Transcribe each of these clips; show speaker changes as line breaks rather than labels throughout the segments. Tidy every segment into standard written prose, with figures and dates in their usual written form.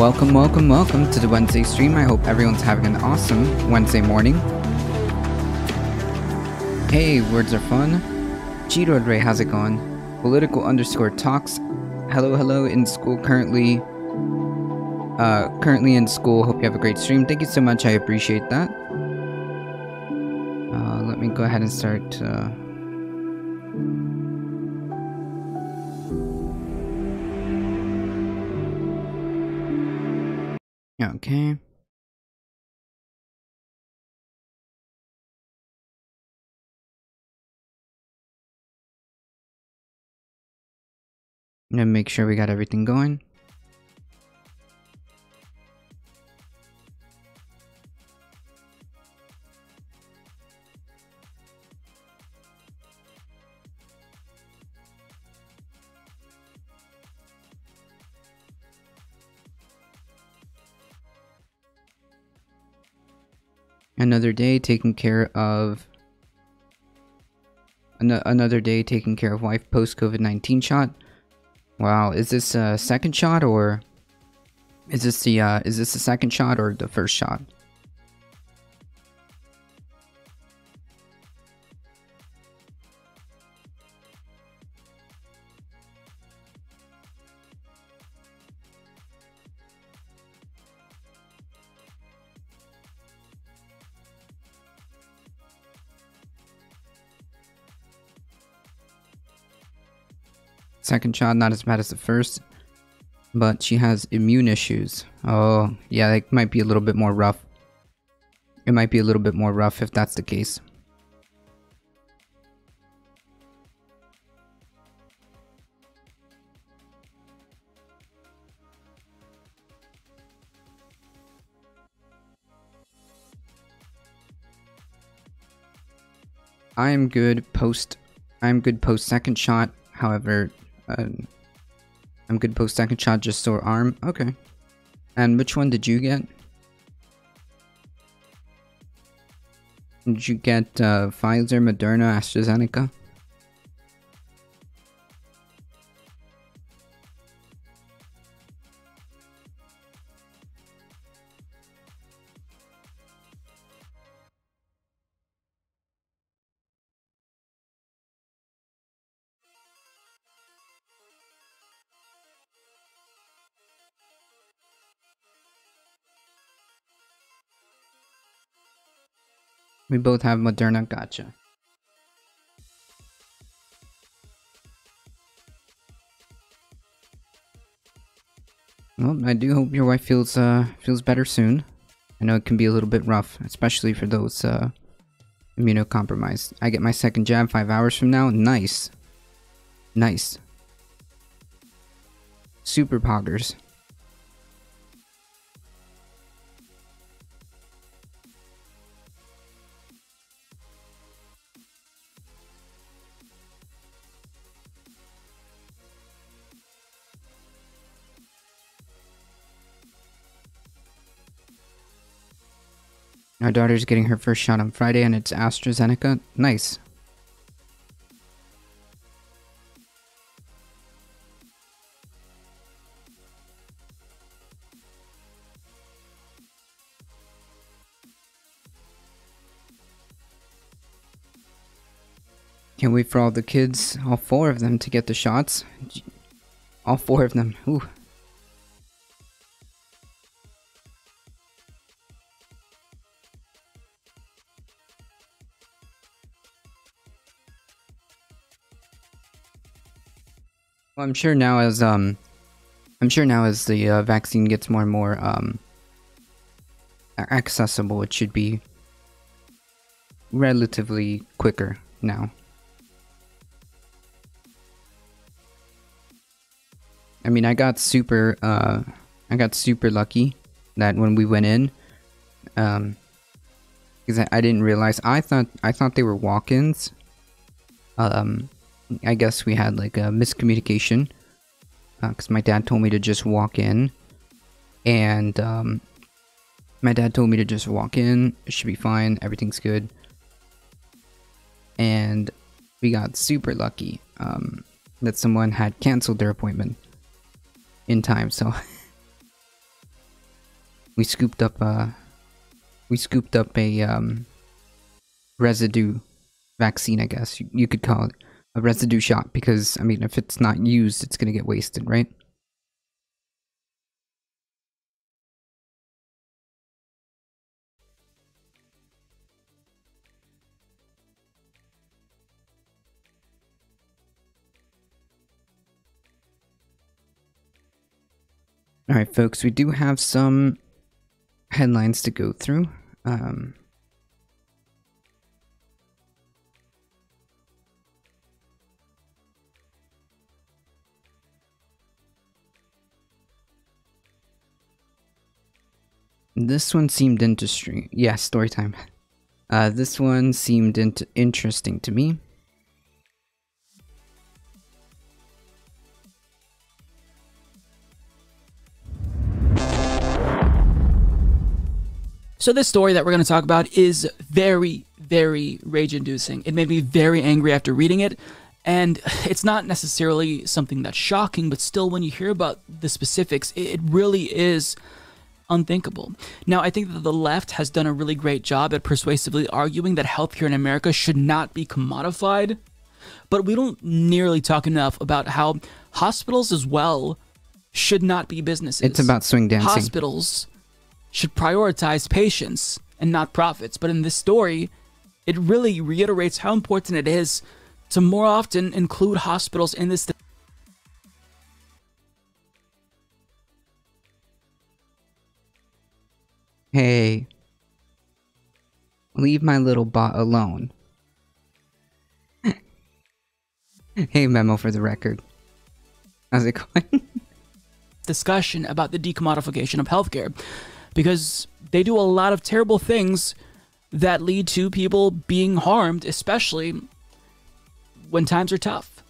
welcome to the Wednesday stream. I hope everyone's having an awesome Wednesday morning. Hey, words are fun. Cheeto Ray, how's it going? Political_talks. Hello, in school currently in school. Hope you have a great stream. Thank you so much, I appreciate that. Let me go ahead and start. Okay. I'm gonna make sure we got everything going. Another day taking care of wife post COVID-19 shot. Wow, is this a second shot or is this the second shot or the first shot? Second shot, not as bad as the first, but she has immune issues. Oh, yeah, it might be a little bit more rough. It might be a little bit more rough if that's the case. I'm good post second shot. However, I'm good post second shot, just sore arm. Okay. And which one did you get? Did you get Pfizer, Moderna, AstraZeneca? We both have Moderna, gotcha. Well, I do hope your wife feels better soon. I know it can be a little bit rough, especially for those immunocompromised. I get my second jab 5 hours from now. Nice. Nice. Super poggers. Our daughter's getting her first shot on Friday and it's AstraZeneca. Nice. Can't wait for all the kids, all 4 of them, to get the shots. All 4 of them. Ooh. Well, I'm sure now as the vaccine gets more and more accessible, it should be relatively quicker now. I mean, I got super lucky that when we went in, because I didn't realize, I thought they were walk-ins. I guess we had like a miscommunication, because my dad told me to just walk in, and it should be fine, everything's good. And we got super lucky that someone had canceled their appointment in time, so We scooped up a residue vaccine, I guess you could call it a residue shot, because I mean, if it's not used, it's gonna get wasted, right? All right, folks, we do have some headlines to go through. This one seemed interesting. Yeah, story time. This one seemed interesting to me.
So this story that we're going to talk about is very, very rage-inducing. It made me very angry after reading it, and it's not necessarily something that's shocking, but still, when you hear about the specifics, it really is unthinkable. Now, I think that the left has done a really great job at persuasively arguing that healthcare in America should not be commodified, but we don't nearly talk enough about how hospitals as well should not be businesses.
It's about swing dancing.
Hospitals should prioritize patients and not profits. But in this story, it really reiterates how important it is to more often include hospitals in this.
Hey, leave my little bot alone. Hey, memo for the record. How's it going?
Discussion about the decommodification of healthcare, because they do a lot of terrible things that lead to people being harmed, especially when times are tough.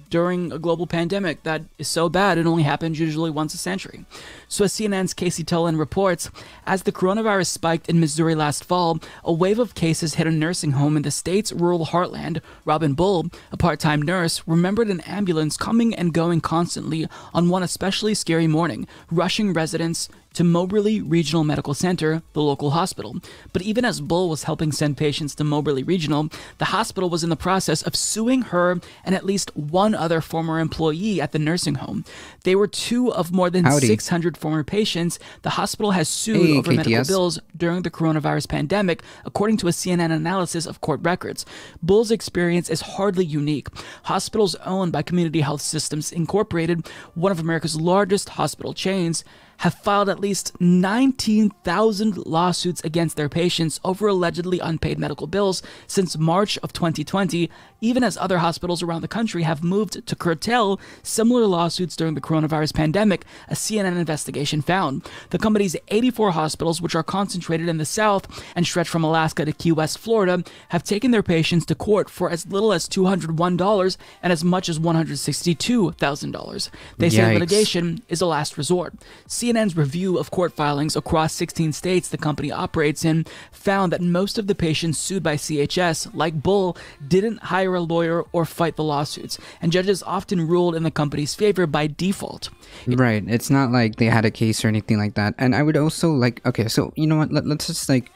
During a global pandemic that is so bad it only happens usually once a century. So as CNN's Casey Tolan reports, as the coronavirus spiked in Missouri last fall, a wave of cases hit a nursing home in the state's rural heartland. Robin Bull, a part-time nurse, remembered an ambulance coming and going constantly on one especially scary morning, rushing residents to Moberly Regional Medical Center, the local hospital. But even as Bull was helping send patients to Moberly Regional, the hospital was in the process of suing her and at least one other former employee at the nursing home. They were two of more than 600 former patients the hospital has sued over medical bills during the coronavirus pandemic, according to a CNN analysis of court records. Bull's experience is hardly unique. Hospitals owned by Community Health Systems Incorporated, one of America's largest hospital chains, have filed at least 19,000 lawsuits against their patients over allegedly unpaid medical bills since March of 2020, even as other hospitals around the country have moved to curtail similar lawsuits during the coronavirus pandemic, a CNN investigation found. The company's 84 hospitals, which are concentrated in the South and stretch from Alaska to Key West, Florida, have taken their patients to court for as little as $201 and as much as $162,000. They say litigation is a last resort. CNN's review of court filings across 16 states the company operates in found that most of the patients sued by CHS, like Bull, didn't hire a lawyer or fight the lawsuits, and judges often ruled in the company's favor by default.
Right, it's not like they had a case or anything like that. And I would also like, okay, so you know what, let's just like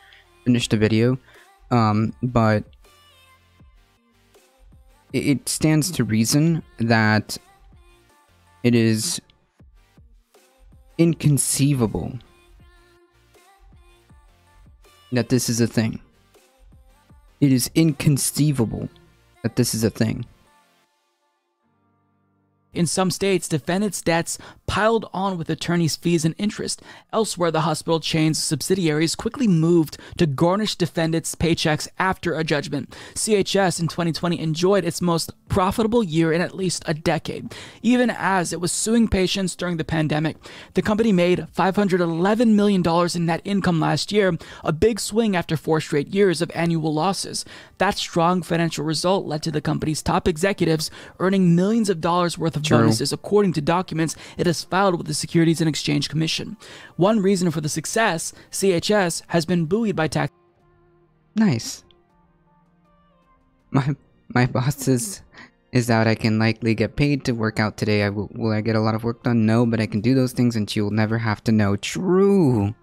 finish the video, but it stands to reason that it is inconceivable that this is a thing. It is inconceivable that this is a thing.
In some states, defendants' debts piled on with attorneys' fees and interest. Elsewhere, the hospital chain's subsidiaries quickly moved to garnish defendants' paychecks after a judgment. CHS in 2020 enjoyed its most profitable year in at least a decade. Even as it was suing patients during the pandemic, the company made $511 million in net income last year, a big swing after 4 straight years of annual losses. That strong financial result led to the company's top executives earning millions of dollars worth of bonuses, according to documents it has filed with the Securities and Exchange Commission. One reason for the success, CHS has been buoyed by tax.
Nice. My boss is out. I can likely get paid to work out today. Will I get a lot of work done? No, but I can do those things and she will never have to know. True.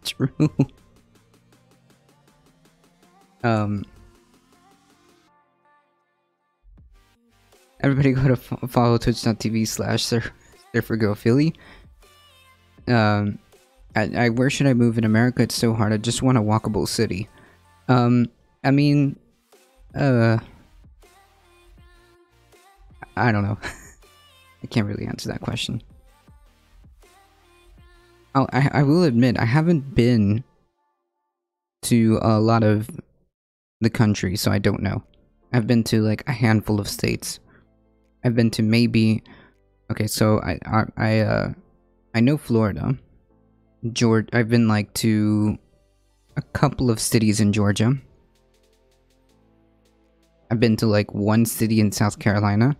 True. Everybody go to follow twitch.tv/surfergirlphilly. Where should I move in America? It's so hard. I just want a walkable city. I mean, I don't know. I can't really answer that question. I will admit, I haven't been to a lot of the country, so I don't know. I've been to like a handful of states. I've been to maybe... Okay, so I know Florida. I've been like to a couple of cities in Georgia. I've been to like one city in South Carolina.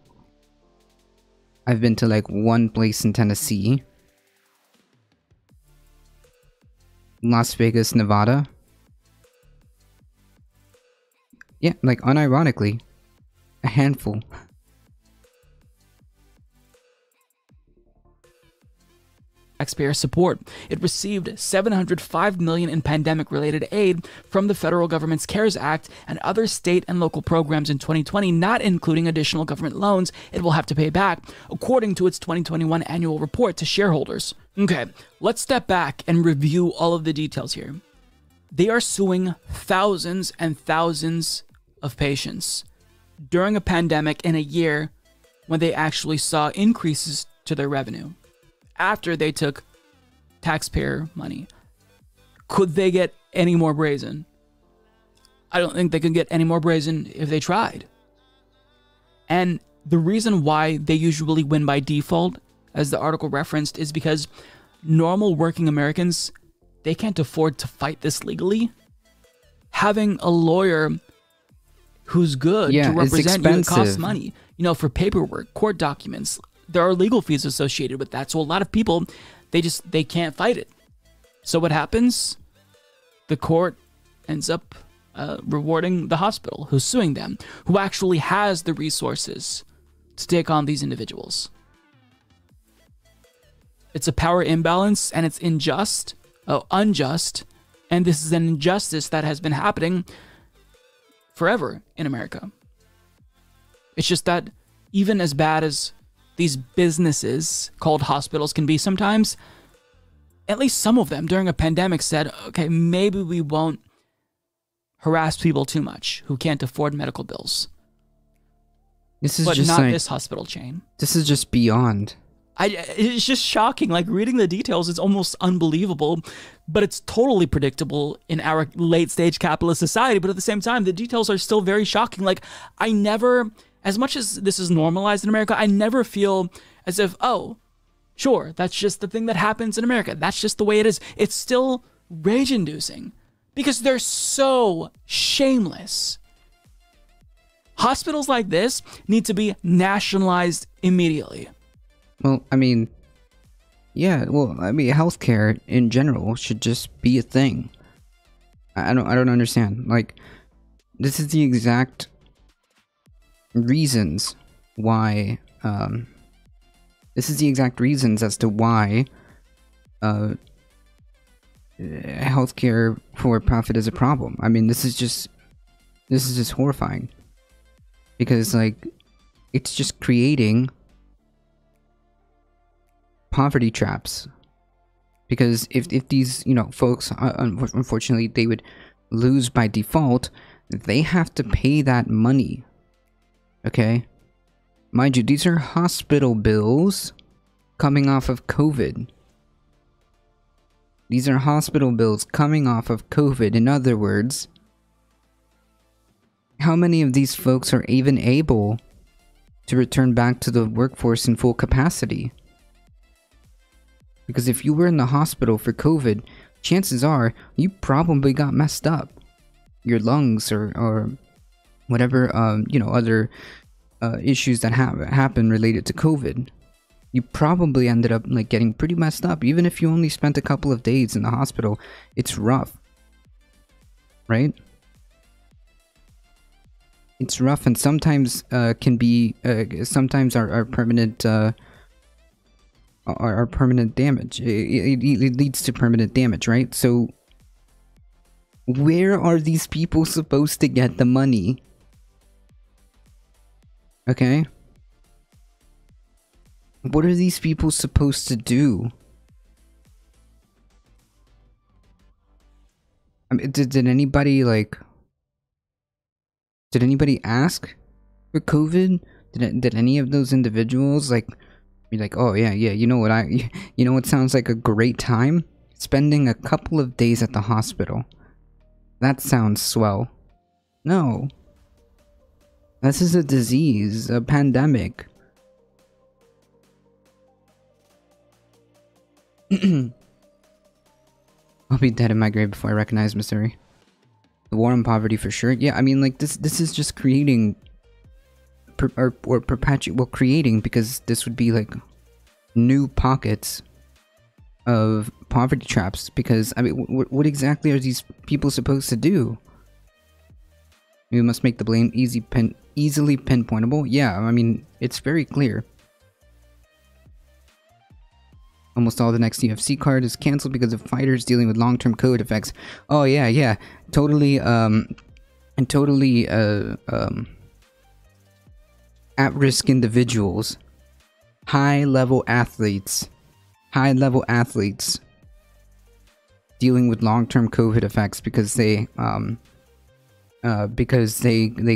I've been to like one place in Tennessee. Las Vegas, Nevada. Yeah, like unironically, a handful.
Taxpayer support. It received $705 million in pandemic-related aid from the federal government's CARES Act and other state and local programs in 2020, not including additional government loans it will have to pay back, according to its 2021 annual report to shareholders. Okay, let's step back and review all of the details here. They are suing thousands and thousands of patients during a pandemic in a year when they actually saw increases to their revenue. After they took taxpayer money. Could they get any more brazen? I don't think they could get any more brazen if they tried. And the reason why they usually win by default, as the article referenced, is because normal working Americans, they can't afford to fight this legally. Having a lawyer who's good to represent you, it costs money. You know, for paperwork, court documents, there are legal fees associated with that. So a lot of people, they can't fight it. So what happens? The court ends up rewarding the hospital who's suing them, who actually has the resources to take on these individuals. It's a power imbalance, and it's unjust, and this is an injustice that has been happening forever in America. It's just that even as bad as these businesses called hospitals can be sometimes, at least some of them during a pandemic said, okay, maybe we won't harass people too much who can't afford medical bills.
This is
but
just
not
like,
this hospital chain.
This is just beyond.
It's just shocking. Like, reading the details, it's almost unbelievable, but it's totally predictable in our late stage capitalist society. But at the same time, the details are still very shocking. Like, I never, as much as this is normalized in America, I never feel as if, oh, sure, that's just the thing that happens in America. That's just the way it is. It's still rage-inducing because they're so shameless. Hospitals like this need to be nationalized immediately.
Well, I mean, yeah, well, I mean, healthcare in general should just be a thing. I don't understand. Like, this is the exact reasons why, this is the exact reasons as to why, healthcare for profit is a problem. I mean, this is just horrifying. Because, like, it's just creating poverty traps. Because if these, you know, folks, unfortunately, they would lose by default, they have to pay that money. Okay? Mind you, these are hospital bills coming off of COVID. These are hospital bills coming off of COVID. In other words, how many of these folks are even able to return back to the workforce in full capacity? Because if you were in the hospital for COVID, chances are you probably got messed up. Your lungs or whatever, you know, other issues that happen related to COVID. You probably ended up like getting pretty messed up. Even if you only spent a couple of days in the hospital, it's rough. Right? It's rough, and sometimes can be sometimes are permanent are permanent damage. It leads to permanent damage, right? So Where are these people supposed to get the money? Okay? What are these people supposed to do? I mean, did anybody, like... Did anybody ask for COVID? Did any of those individuals, like, be like, oh, yeah, you know what you know what sounds like a great time? Spending a couple of days at the hospital. That sounds swell. No. This is a disease, a pandemic. I'll be dead in my grave before I recognize Missouri. The war on poverty for sure. Yeah, I mean, like, this is just creating... or perpetuate... Well, creating, because this would be, like, new pockets of poverty traps. Because, I mean, what exactly are these people supposed to do? We must make the blame easily pinpointable. Yeah, I mean, it's very clear. Almost all the next UFC card is cancelled because of fighters dealing with long-term COVID effects. Oh yeah, totally. At-risk individuals, high-level athletes, dealing with long-term COVID effects because they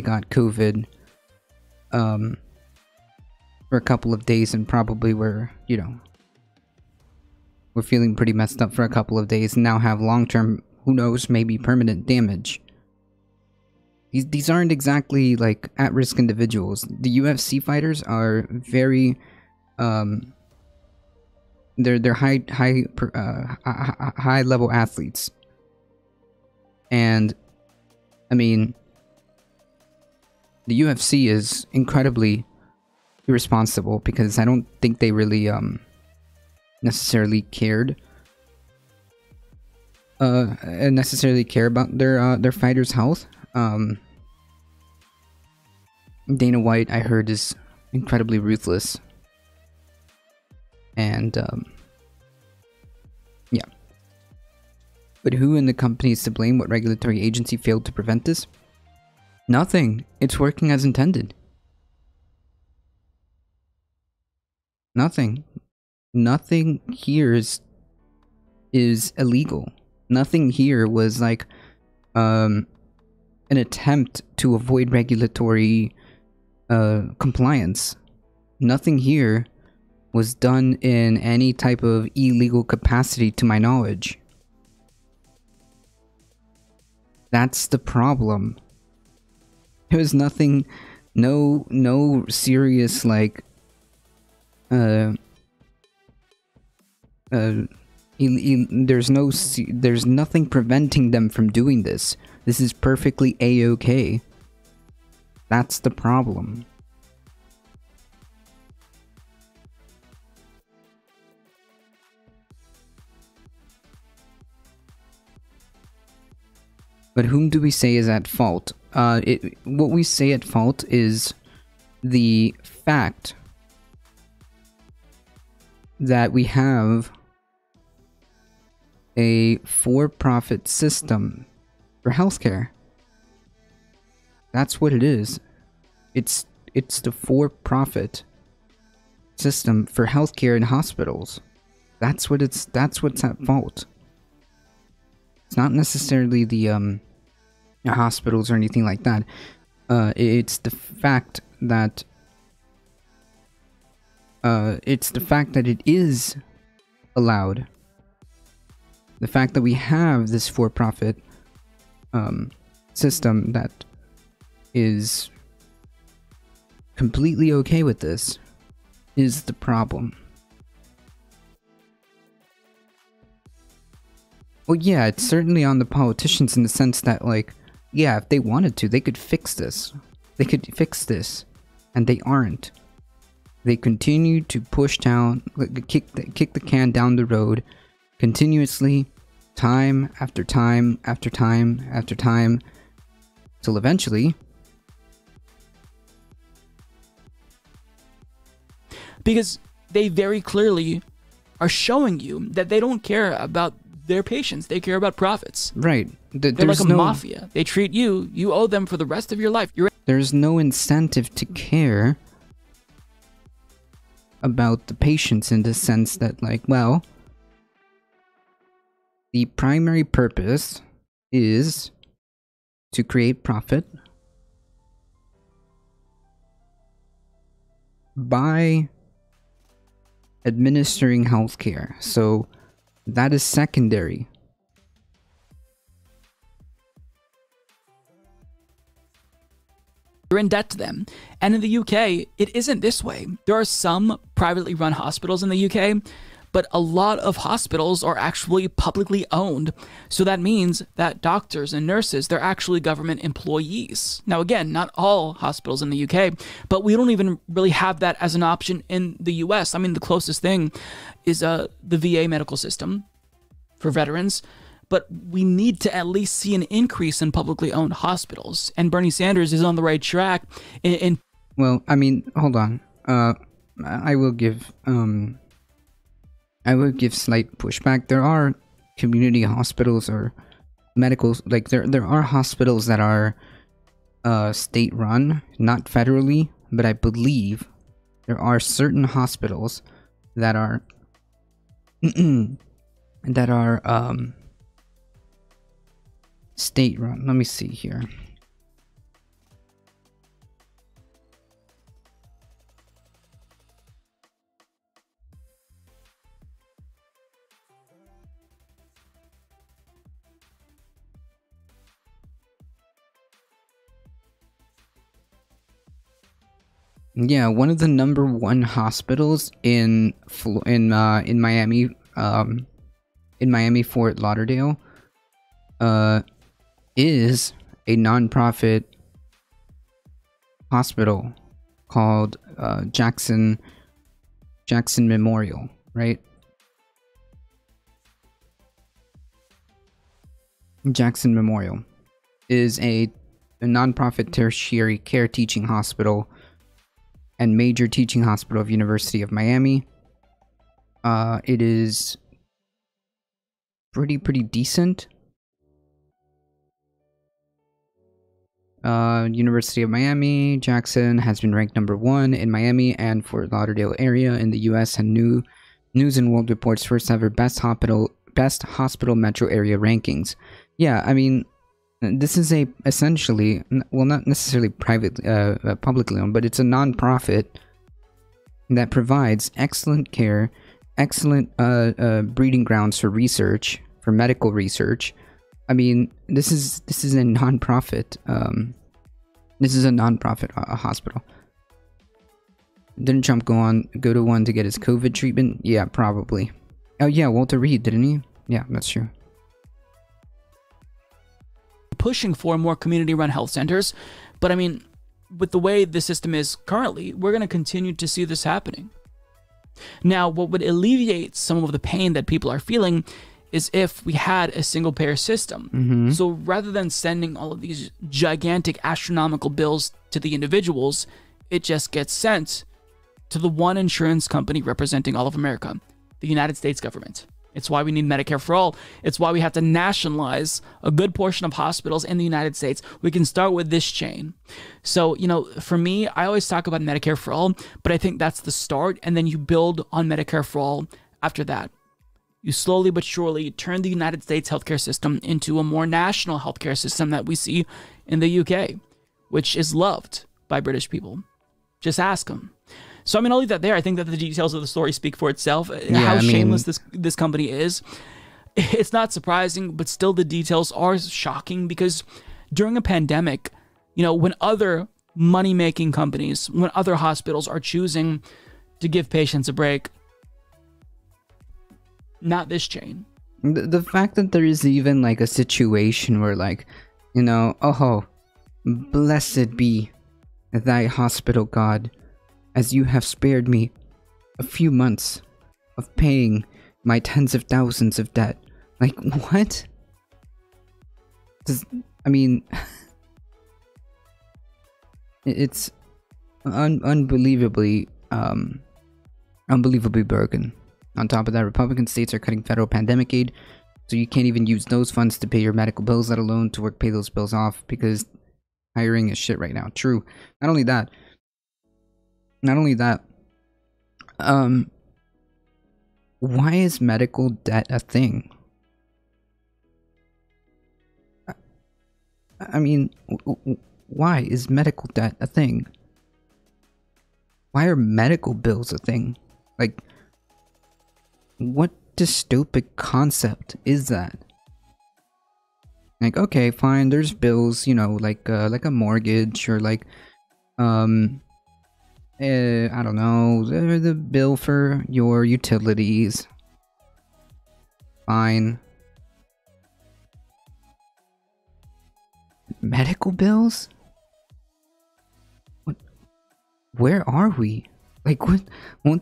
got COVID for a couple of days and probably were, you know, were feeling pretty messed up for a couple of days and now have long-term, who knows, maybe permanent damage. These aren't exactly like at-risk individuals. The UFC fighters are very they're high level athletes. And I mean, the UFC is incredibly irresponsible because I don't think they really necessarily care about their fighters' health. Dana White, I heard, is incredibly ruthless. And yeah. But who in the company is to blame? What regulatory agency failed to prevent this? Nothing. It's working as intended. Nothing. Nothing here is illegal. Nothing here was like an attempt to avoid regulatory compliance. Nothing here was done in any type of illegal capacity to my knowledge. That's the problem. There was nothing, no serious like there's nothing preventing them from doing this. This is perfectly a-okay. That's the problem. But whom do we say is at fault? What we say at fault is the fact that we have a for-profit system for healthcare. That's what it is. It's the for-profit system for healthcare in hospitals. That's what's at fault. It's not necessarily the hospitals or anything like that. It's the fact that it is allowed. The fact that we have this for-profit system that is completely okay with this is the problem. Well, yeah, it's certainly on the politicians in the sense that, like, yeah, if they wanted to, they could fix this. They could fix this, and they aren't. They continue to push down, kick the can down the road, continuously, time after time after time after time, till eventually.
Because they very clearly are showing you that they don't care about their patients. They care about profits.
Right.
They're like a mafia. They treat you. You owe them for the rest of your life.
There's no incentive to care about the patients in the sense that, like, well, the primary purpose is to create profit by administering healthcare. So that is secondary.
You're in debt to them. And in the UK, it isn't this way. There are some privately run hospitals in the UK, but a lot of hospitals are actually publicly owned. So that means that doctors and nurses, they're actually government employees. Now, again, not all hospitals in the UK, but we don't even really have that as an option in the US. I mean, the closest thing is the VA medical system for veterans. But we need to at least see an increase in publicly owned hospitals. And Bernie Sanders is on the right track
Well, I mean, hold on. I will give slight pushback. There are community hospitals or medical, like there are hospitals that are state run, not federally, but I believe there are certain hospitals that are state run. Let me see here. Yeah, one of the #1 hospitals in Miami, in Miami Fort Lauderdale, is a nonprofit hospital called Jackson Memorial, right? Jackson Memorial is a nonprofit tertiary care teaching hospital and major teaching hospital of University of Miami. It is pretty decent. University of Miami, Jackson has been ranked #1 in Miami and Fort Lauderdale area in the U.S. and News and World Report's first ever best hospital metro area rankings. Yeah, I mean, this is essentially, well, not necessarily publicly owned, but it's a non-profit that provides excellent care, excellent breeding grounds for research, for medical research. I mean, this is a non-profit. This is a non-profit hospital. Didn't Trump go to one to get his COVID treatment? Yeah, probably. Oh yeah, Walter Reed, didn't he? Yeah, that's true.
Pushing for more community-run health centers, but I mean, with the way the system is currently, we're going to continue to see this happening. Now, what would alleviate some of the pain that people are feeling is if we had a single-payer system. So rather than sending all of these gigantic astronomical bills to the individuals, it just gets sent to the one insurance company representing all of America, the United States government. It's why we need Medicare for all. It's why we have to nationalize a good portion of hospitals in the United States. We can start with this chain. So, you know, for me, I always talk about Medicare for all, but I think that's the start, and then you build on Medicare for all after that. You slowly but surely turn the United States healthcare system into a more national healthcare system that we see in the UK, which is loved by British people. Just ask them. So, I mean, I'll leave that there. I think that the details of the story speak for itself. Yeah, how shameless this company is. It's not surprising, but still the details are shocking because during a pandemic, you know, when other money-making companies, when other hospitals are choosing to give patients a break, not this chain.
The fact that there is even like a situation where, like, you know, oh, blessed be thy hospital, God, as you have spared me a few months of paying my tens of thousands of debt. Like, what? I mean, it's unbelievably broken. On top of that, Republican states are cutting federal pandemic aid So you can't even use those funds to pay your medical bills, let alone to pay those bills off, because hiring is shit right now. True. Not only that, why is medical debt a thing? I mean, why is medical debt a thing? Why are medical bills a thing? Like, what dystopic concept is that? Like, okay, fine, there's bills, you know, like a mortgage, or like, I don't know, the bill for your utilities. Fine. Medical bills? What? Where are we? Like, what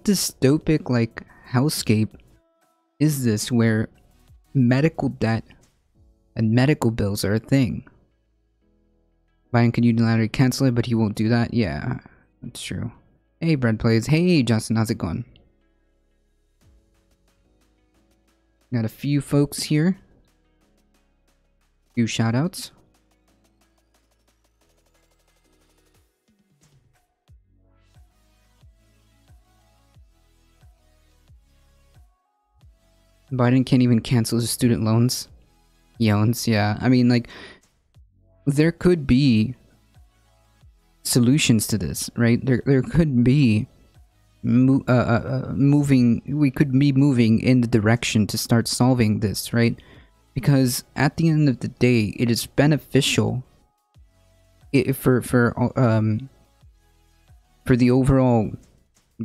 dystopic, like, hellscape is this where medical debt and medical bills are a thing? Biden can unilaterally cancel it, but he won't do that? Yeah, that's true. Hey, Bread Plays. Hey, Justin, how's it going? Got a few folks here. Few shoutouts. Biden can't even cancel his student loans. He owns, yeah. I mean, like, there could be solutions to this, right? There could be moving. We could be moving in the direction to start solving this, right? Because at the end of the day, it is beneficial for the overall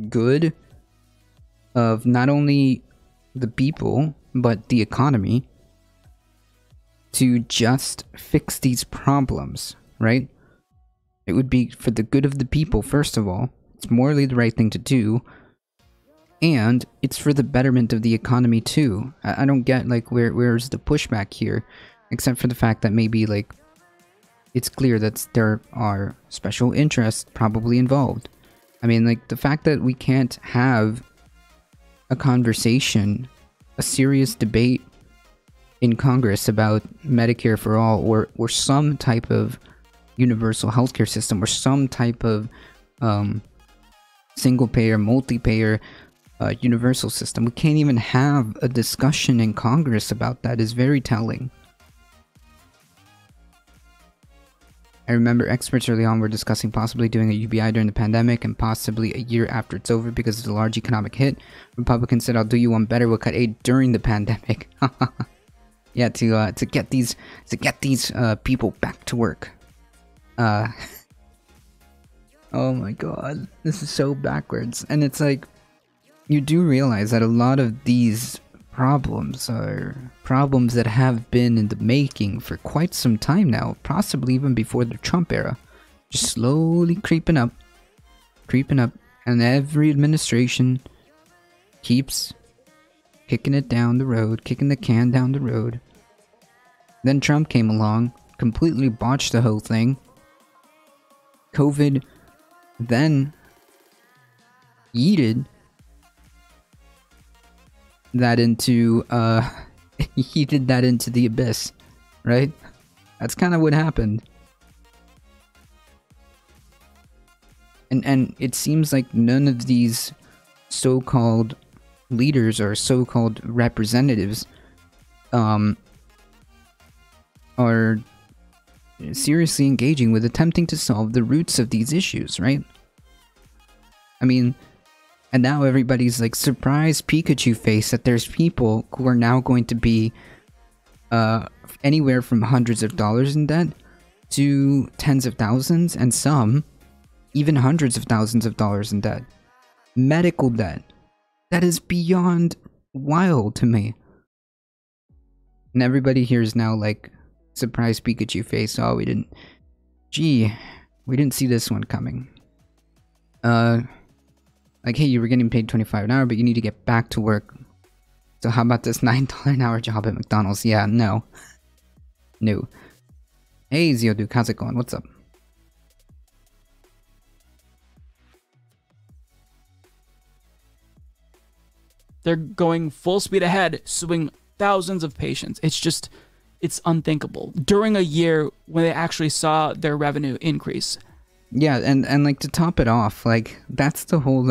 good of not only the people but the economy to just fix these problems, right? It would be for the good of the people, first of all. It's morally the right thing to do. And it's for the betterment of the economy too. I don't get, like, where's the pushback here? Except for the fact that maybe, like, it's clear that there are special interests probably involved. I mean, like, the fact that we can't have a conversation, a serious debate in Congress about Medicare for all, or some type of universal healthcare system, or some type of single payer, multi-payer universal system. We can't even have a discussion in Congress about that is very telling. I remember experts early on were discussing possibly doing a UBI during the pandemic and possibly a year after it's over because of the large economic hit. Republicans said, "I'll do you one better. We'll cut aid during the pandemic." Yeah, to get these people back to work. Oh my god, this is so backwards. And it's like, you do realize that a lot of these problems are problems that have been in the making for quite some time now, possibly even before the Trump era, just slowly creeping up, and every administration keeps kicking it down the road, kicking the can down the road. Then Trump came along, completely botched the whole thing. COVID then yeeted that into yeeted that into the abyss, right? That's kind of what happened. And it seems like none of these so-called leaders or so-called representatives are seriously engaging with attempting to solve the roots of these issues, right? I mean, and now everybody's like surprised Pikachu face that there's people who are now going to be anywhere from hundreds of dollars in debt to tens of thousands, and some even hundreds of thousands of dollars in debt. Medical debt. That is beyond wild to me. And everybody here is now like, surprised Pikachu face. Oh, we didn't see this one coming. Like, hey, you were getting paid $25 an hour, but you need to get back to work. So how about this $9 an hour job at McDonald's? Yeah, no. No. Hey, Zeoduke, how's it going? What's up?
They're going full speed ahead, suing thousands of patients. It's unthinkable during a year when they actually saw their revenue increase.
Yeah, and like to top it off, like that's the whole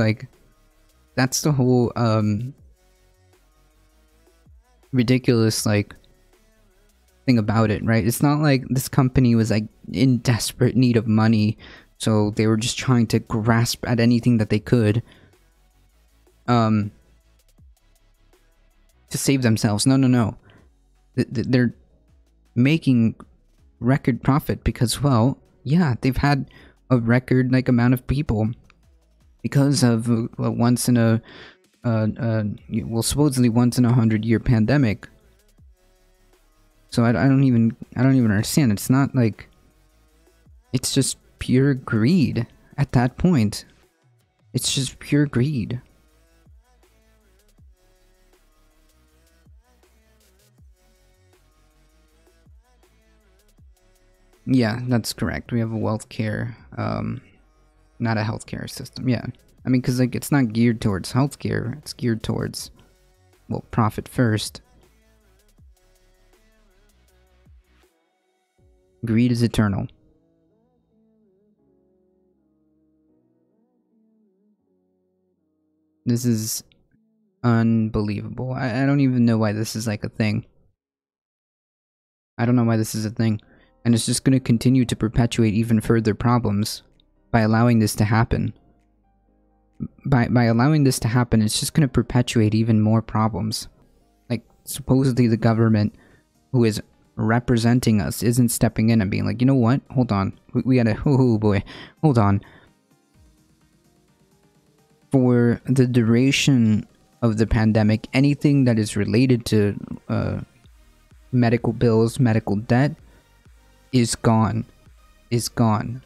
ridiculous like thing about it, right? It's not like this company was like in desperate need of money, so they were just trying to grasp at anything that they could to save themselves. No. They're making record profit because, well, yeah, they've had a record like amount of people because of once in a supposedly once in 100-year pandemic. So I don't even understand. It's not like, it's just pure greed at that point. It's just pure greed. Yeah, that's correct. We have a wealth care, not a healthcare system. Yeah, I mean, because like it's not geared towards healthcare. It's geared towards, well, profit first. Greed is eternal. This is unbelievable. I don't even know why this is like a thing. I don't know why this is a thing. And it's just going to continue to perpetuate even further problems by allowing this to happen. By allowing this to happen, it's just going to perpetuate even more problems. Like, supposedly the government, who is representing us, isn't stepping in and being like, you know what? Hold on. We gotta... Oh boy. Hold on. For the duration of the pandemic, anything that is related to medical bills, medical debt, is gone. Is gone.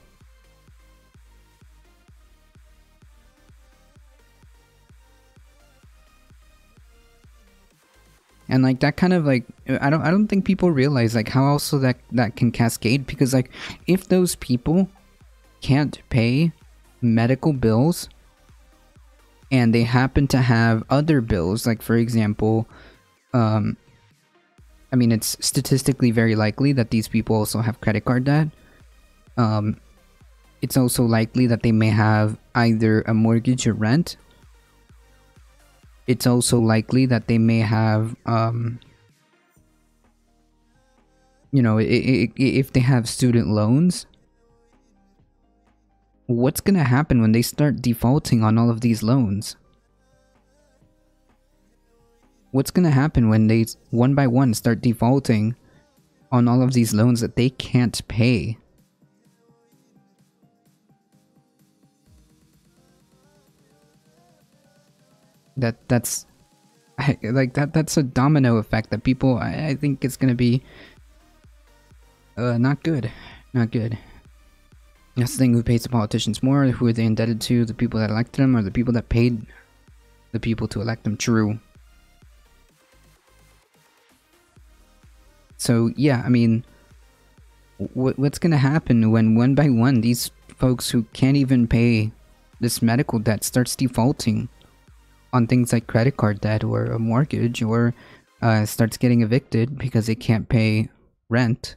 And like that kind of like, I don't think people realize like how also that can cascade, because like if those people can't pay medical bills and they happen to have other bills, like for example, I mean, it's statistically very likely that these people also have credit card debt. It's also likely that they may have either a mortgage or rent. It's also likely that they may have, you know, if they have student loans. What's gonna happen when they start defaulting on all of these loans? What's gonna happen when they, one by one, start defaulting on all of these loans that they can't pay? That's a domino effect that people, I think it's gonna be not good. Not good. That's the thing, who pays the politicians more? Who are they indebted to? The people that elected them, or the people that paid the people to elect them? True. So yeah, I mean, what's gonna happen when one by one these folks who can't even pay this medical debt starts defaulting on things like credit card debt or a mortgage, or starts getting evicted because they can't pay rent?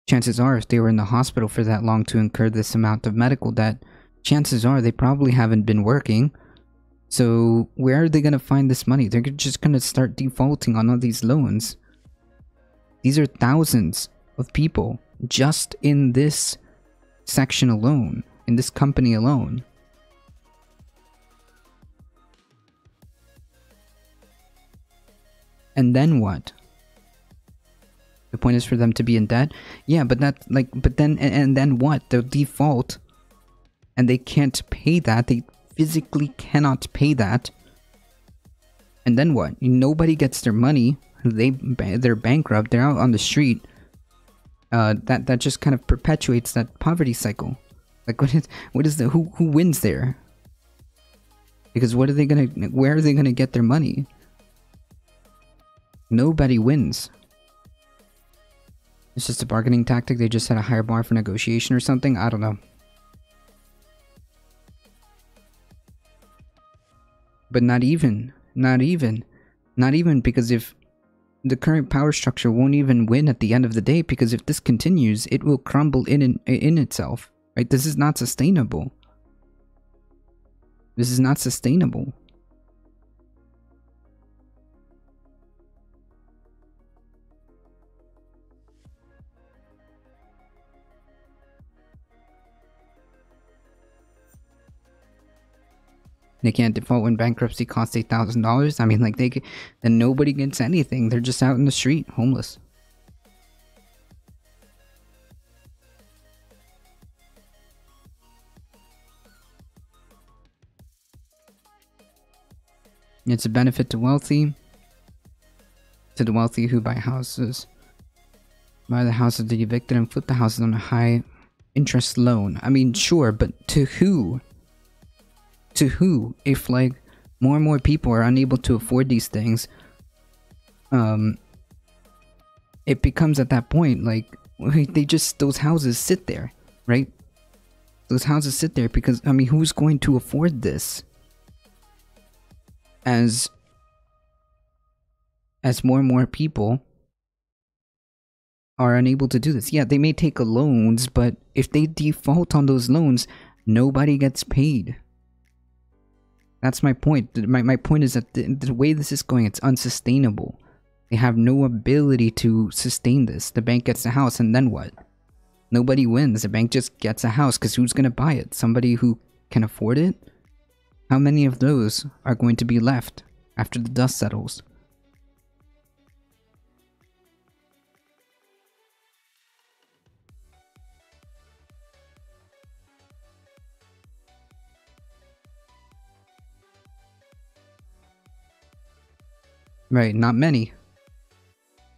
Chances are, if they were in the hospital for that long to incur this amount of medical debt, chances are they probably haven't been working. So where are they going to find this money? They're just going to start defaulting on all these loans. These are thousands of people just in this section alone, in this company alone. And then what? The point is for them to be in debt? Yeah, but that, like, but then, and then what? They'll default, and they can't pay that. They physically cannot pay that. And then what? Nobody gets their money. They're bankrupt. They're out on the street. That just kind of perpetuates that poverty cycle. Like, who wins there? Because where are they gonna get their money? Nobody wins. It's just a bargaining tactic. They just had a higher bar for negotiation or something. I don't know. But not even, because if The current power structure won't even win at the end of the day, because if this continues, it will crumble in itself. Right? This is not sustainable. This is not sustainable. They can't default when bankruptcy costs $8,000. I mean, like, then nobody gets anything. They're just out in the street, homeless. It's a benefit to the wealthy who buy houses. Buy the houses of the evicted and flip the houses on a high interest loan. I mean, sure, but to who? To who? If, like, more and more people are unable to afford these things, it becomes at that point, like, those houses sit there, right? Those houses sit there because, I mean, who's going to afford this? As more and more people are unable to do this. Yeah, they may take loans, but if they default on those loans, nobody gets paid. That's my point. My point is that the way this is going, it's unsustainable. They have no ability to sustain this. The bank gets a house, and then what? Nobody wins. The bank just gets a house, because who's going to buy it? Somebody who can afford it? How many of those are going to be left after the dust settles? Right, not many.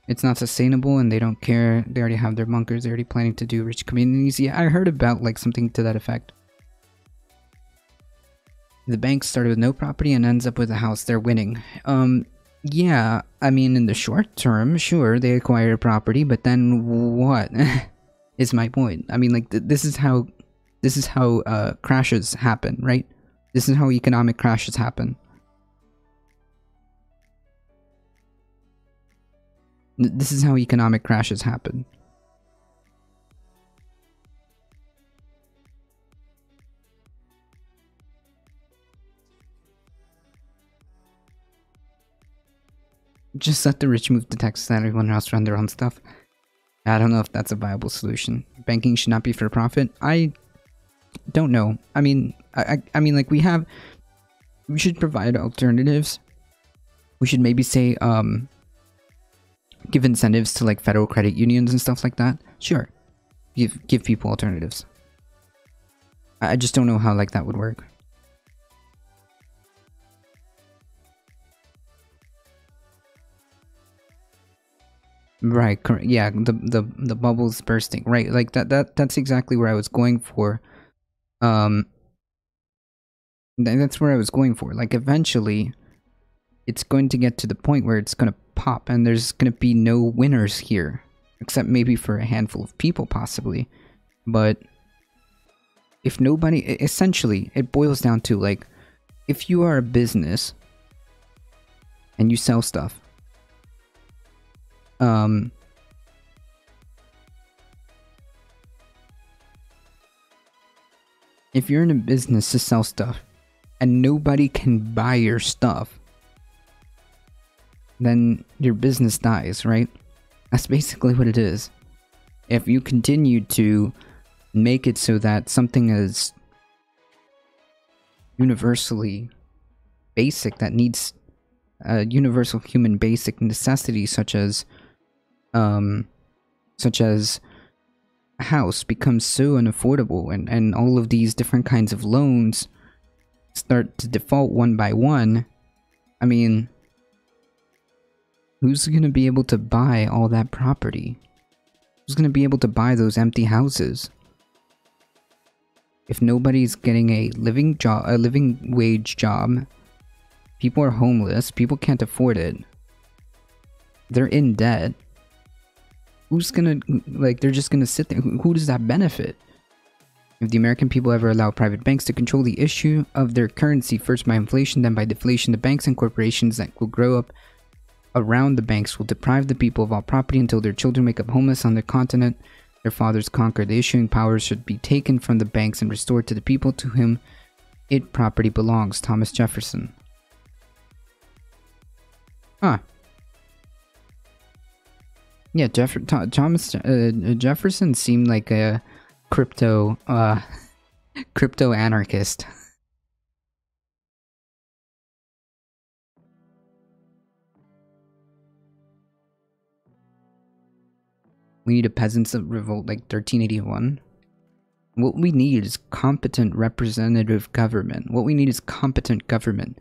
It's not sustainable, and they don't care. They already have their bunkers. They're already planning to do rich communities. Yeah, I heard about, like, something to that effect. The bank started with no property and ends up with a house. They're winning. Yeah, I mean, in the short term, sure, they acquire property, but then what? Is my point. I mean, like, this is how crashes happen, right? This is how economic crashes happen. This is how economic crashes happen. Just let the rich move to Texas and everyone else run their own stuff. I don't know if that's a viable solution. Banking should not be for profit. I don't know. I mean, I mean, like, we should provide alternatives. We should maybe say, give incentives to, like, federal credit unions and stuff like that. Sure. Give people alternatives. I just don't know how, like, that would work. Right, yeah, the bubbles bursting. Right, like that's exactly where I was going for. That's where I was going for. Like, eventually it's going to get to the point where it's going to pop and there's going to be no winners here, except maybe for a handful of people possibly. But if nobody, essentially it boils down to, like, if you are a business and you sell stuff, if you're in a business to sell stuff and nobody can buy your stuff, then your business dies, right? That's basically what it is. If you continue to make it so that something is universally basic, that needs a universal human basic necessity, such as a house, becomes so unaffordable, and all of these different kinds of loans start to default one by one, I mean, who's going to be able to buy all that property? Who's going to be able to buy those empty houses? If nobody's getting a living wage job, people are homeless, people can't afford it, they're in debt. Who's gonna, like, they're just gonna sit there? Who does that benefit? If the American people ever allow private banks to control the issue of their currency, first by inflation, then by deflation, the banks and corporations that will grow up around the banks will deprive the people of all property until their children wake up homeless on their continent their fathers conquered. The issuing powers should be taken from the banks and restored to the people to whom it property belongs. Thomas Jefferson. Huh. Yeah, Thomas Jefferson seemed like a crypto anarchist. We need a peasants revolt like 1381. What we need is competent representative government. What we need is competent government.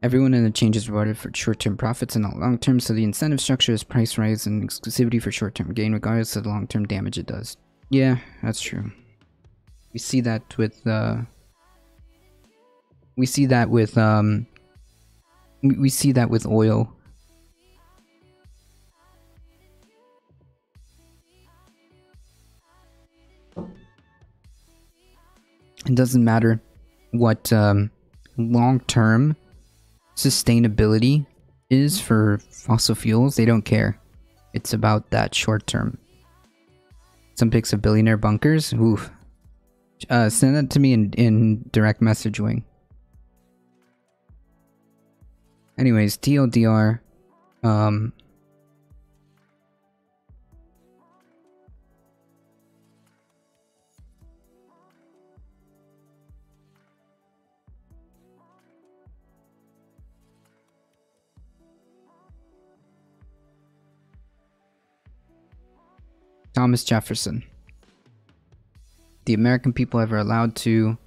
Everyone in the change is rewarded for short-term profits and not long-term, so the incentive structure is price rise and exclusivity for short-term gain regardless of the long-term damage it does. Yeah, that's true. We see that with we see that with oil. It doesn't matter what long-term sustainability is for fossil fuels. They don't care. It's about that short-term. Some pics of billionaire bunkers. Oof. Send that to me in direct message, Wing. Anyways, TLDR. Thomas Jefferson. The American people ever allowed to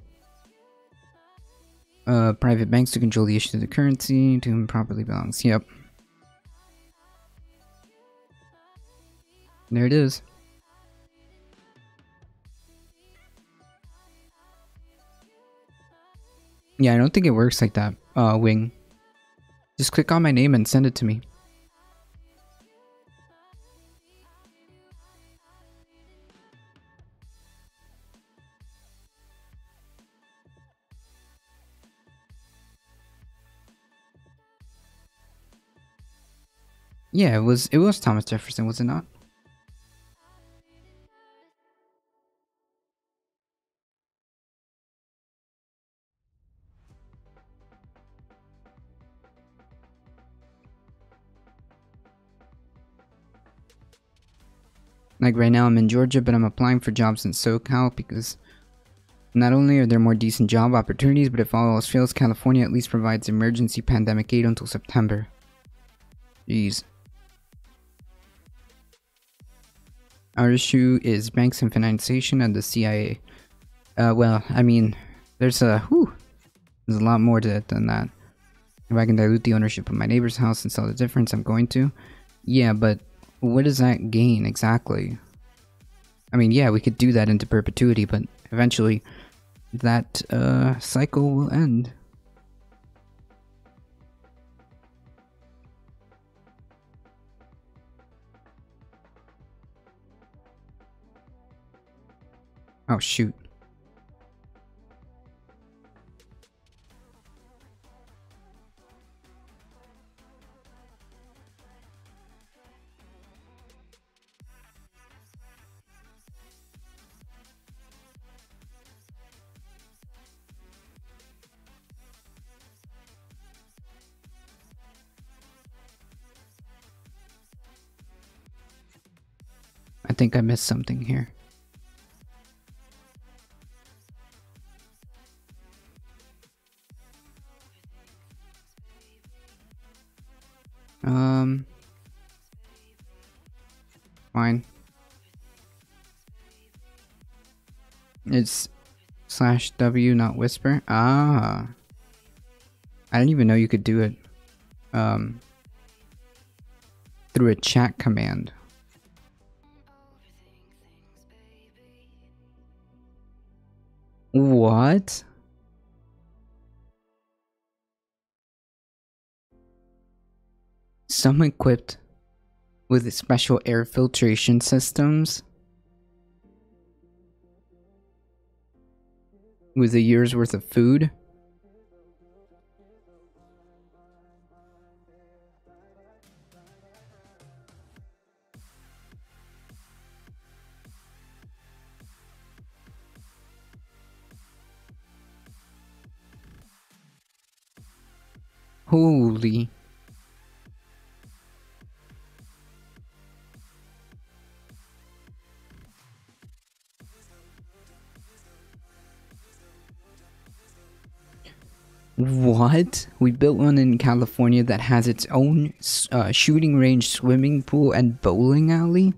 private banks to control the issue of the currency to whom properly belongs. Yep. There it is. Yeah, I don't think it works like that, Wing. Just click on my name and send it to me. Yeah, it was Thomas Jefferson, was it not? Like right now I'm in Georgia, but I'm applying for jobs in SoCal because not only are there more decent job opportunities, but if all else fails, California at least provides emergency pandemic aid until September. Jeez. Our issue is banks and financiation and the CIA. Well, I mean, there's a lot more to it than that. If I can dilute the ownership of my neighbor's house and sell the difference, I'm going to. Yeah, but what does that gain exactly? I mean, yeah, we could do that into perpetuity, but eventually that cycle will end. Oh, shoot. I think I missed something here. Fine. It's /W, not whisper. Ah. I didn't even know you could do it through a chat command. What? Some equipped with special air filtration systems. with a year's worth of food. Holy. What? We built one in California that has its own shooting range, swimming pool, and bowling alley?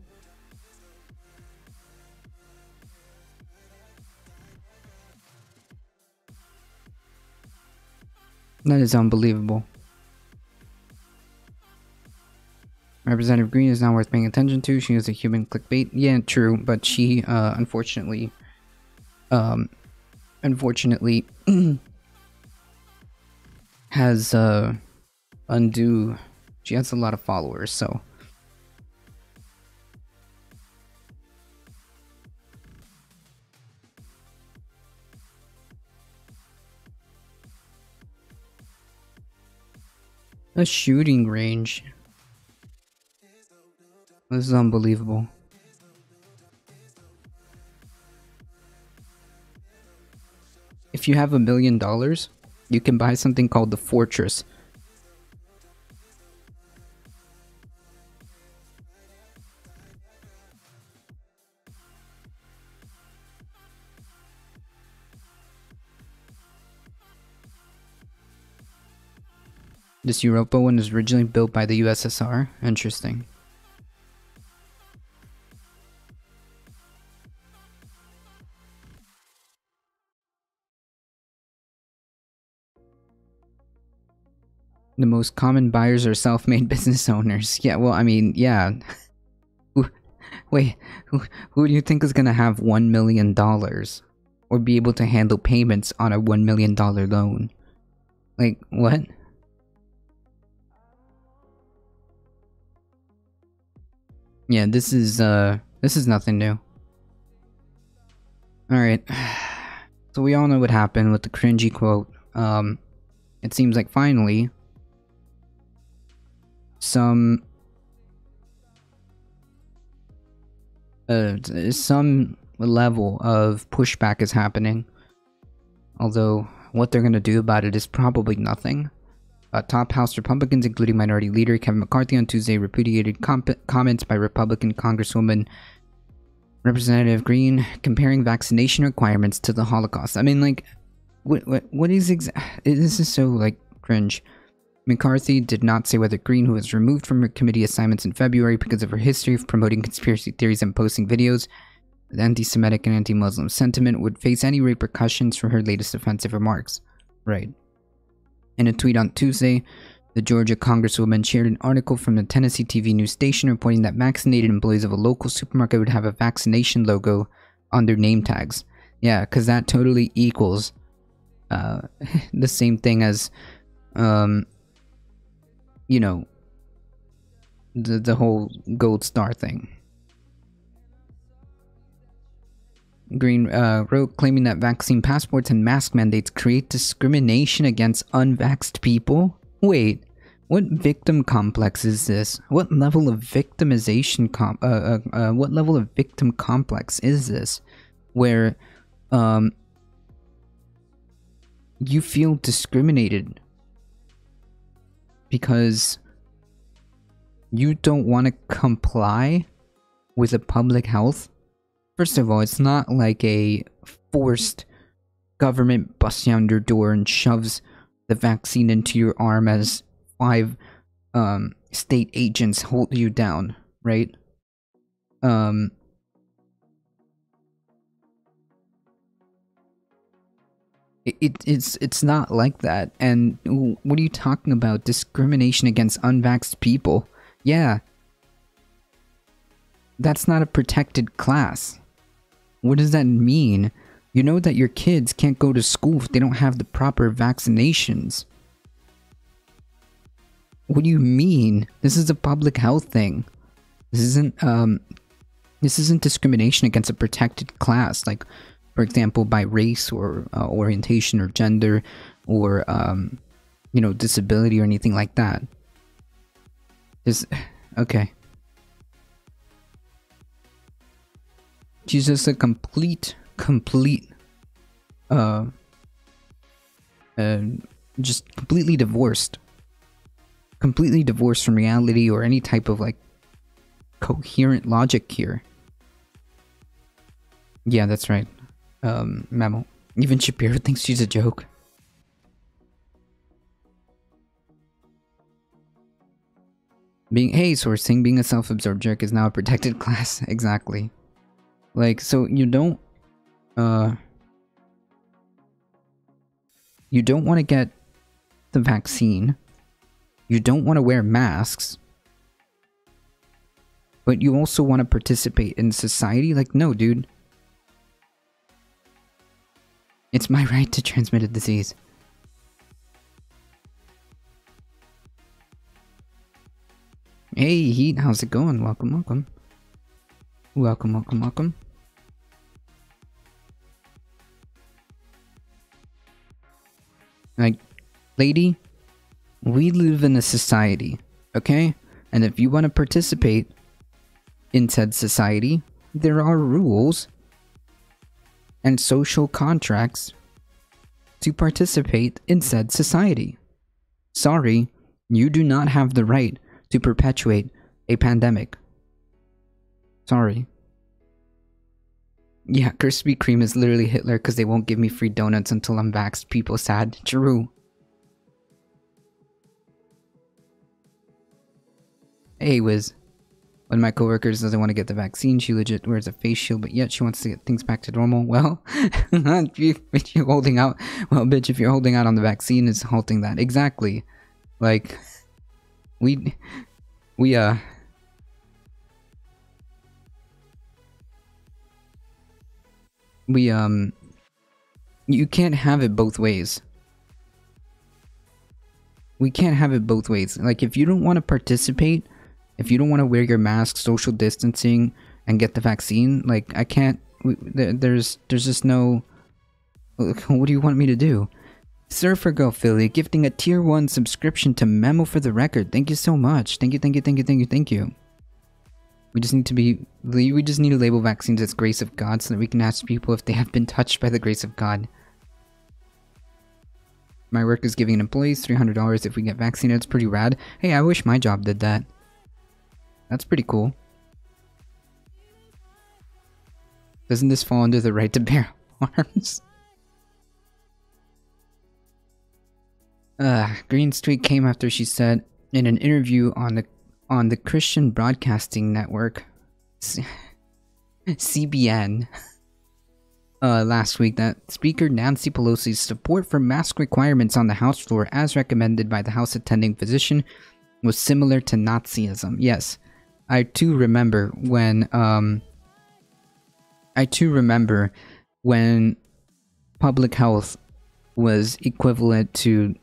That is unbelievable. Representative Green is not worth paying attention to. She is a human clickbait. Yeah, true, but she, unfortunately, has, she has a lot of followers, so. A shooting range. This is unbelievable. If you have $1 million, you can buy something called the Fortress. This Europa one was originally built by the USSR. Interesting. The most common buyers are self-made business owners. Yeah, well, I mean, yeah. Wait, who do you think is gonna have $1 million? Or be able to handle payments on a $1 million loan? Like, what? Yeah, this is nothing new. Alright. So we all know what happened with the cringy quote. It seems like finally some level of pushback is happening. Although what they're gonna do about it is probably nothing. Top House Republicans, including Minority Leader Kevin McCarthy, on Tuesday repudiated comments by Republican Congresswoman Representative Green comparing vaccination requirements to the Holocaust. I mean, like, what is this is so, like, cringe. McCarthy did not say whether Green, who was removed from her committee assignments in February because of her history of promoting conspiracy theories and posting videos with anti-Semitic and anti-Muslim sentiment, would face any repercussions for her latest offensive remarks. Right. In a tweet on Tuesday, the Georgia Congresswoman shared an article from the Tennessee TV news station reporting that vaccinated employees of a local supermarket would have a vaccination logo on their name tags. Yeah, because that totally equals the same thing as, you know, the whole gold star thing. Green wrote, claiming that vaccine passports and mask mandates create discrimination against unvaxxed people. Wait, what victim complex is this? What level of victimization what level of victim complex is this? Where you feel discriminated because you don't want to comply with a public health? First of all, it's not like a forced government busts down your door and shoves the vaccine into your arm as 5 state agents hold you down, right? It's not like that. And what are you talking about? Discrimination against unvaxxed people? Yeah. That's not a protected class. What does that mean? You know that your kids can't go to school if they don't have the proper vaccinations. What do you mean? This is a public health thing. This isn't discrimination against a protected class. Like, for example, by race or orientation or gender or, you know, disability or anything like that. Just, okay. She's just a complete, just completely divorced from reality or any type of like coherent logic here. Yeah, that's right. Memo. Even Shapiro thinks she's a joke. Sourcing, being a self-absorbed jerk is now a protected class. Exactly. Like, so you don't want to get the vaccine. You don't want to wear masks. But you also want to participate in society? Like, no, dude. It's my right to transmit a disease. Hey, Heat, how's it going? Welcome, welcome. Welcome, welcome, welcome. Like, lady, we live in a society, okay? And if you want to participate in said society, there are rules and social contracts to participate in said society. Sorry, you do not have the right to perpetuate a pandemic. Sorry. Yeah, Krispy Kreme is literally Hitler because they won't give me free donuts until I'm vaxxed. People sad. True. Hey, Wiz. One of my coworkers doesn't want to get the vaccine. She legit wears a face shield, but yet she wants to get things back to normal. Well, if you're holding out, well, bitch, if you're holding out on the vaccine, it's halting that. Exactly. Like, you can't have it both ways. We can't have it both ways. Like, if you don't want to participate, if you don't want to wear your mask, social distancing, and get the vaccine, like, I can't, there's just no, what do you want me to do? Surfer Girl Philly gifting a tier 1 subscription to Memo for the Record. Thank you so much. Thank you. We just need to label vaccines as grace of God so that we can ask people if they have been touched by the grace of God. My work is giving employees $300 if we get vaccinated. It's pretty rad. Hey, I wish my job did that. That's pretty cool. Doesn't this fall under the right to bear arms? Green's tweet came after she said in an interview on the Christian Broadcasting Network, CBN, last week that Speaker Nancy Pelosi's support for mask requirements on the House floor, as recommended by the House attending physician, was similar to Nazism. Yes, I too remember when public health was equivalent to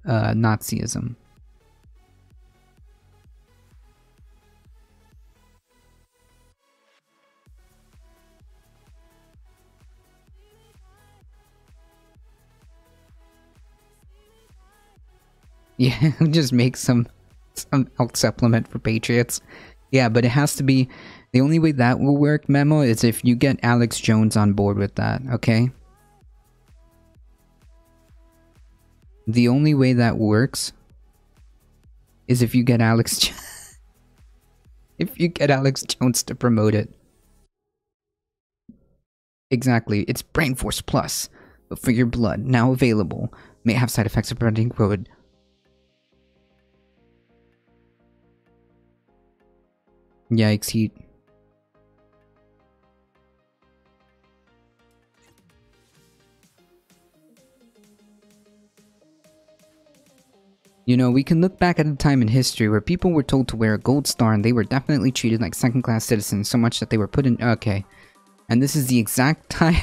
Nazism. Yeah, just make some health supplement for patriots. Yeah, but it has to be, the only way that will work, Memo, is if you get Alex Jones on board with that, okay? The only way that works is if you get Alex Jones to promote it. Exactly. It's Brain Force Plus, but for your blood, now available. May have side effects of preventing COVID. Yikes, Heat. You know, we can look back at a time in history where people were told to wear a gold star and they were definitely treated like second-class citizens, so much that they were put in... Okay. And this is the exact time...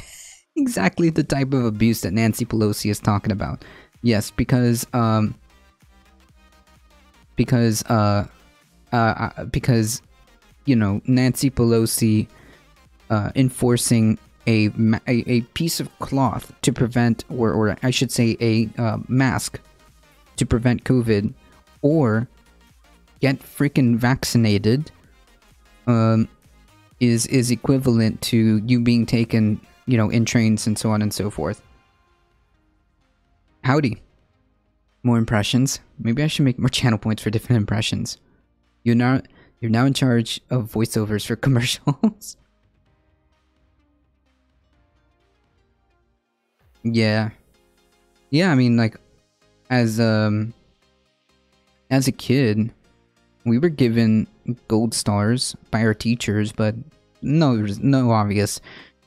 exactly the type of abuse that Nancy Pelosi is talking about. Yes, because you know, Nancy Pelosi enforcing a piece of cloth to prevent, or I should say a mask to prevent COVID, or get freaking vaccinated, is equivalent to you being taken, you know, in trains and so on and so forth. Howdy. More impressions. Maybe I should make more channel points for different impressions. You're now in charge of voiceovers for commercials. Yeah. Yeah, I mean, like, as a kid, we were given gold stars by our teachers, but there's no obvious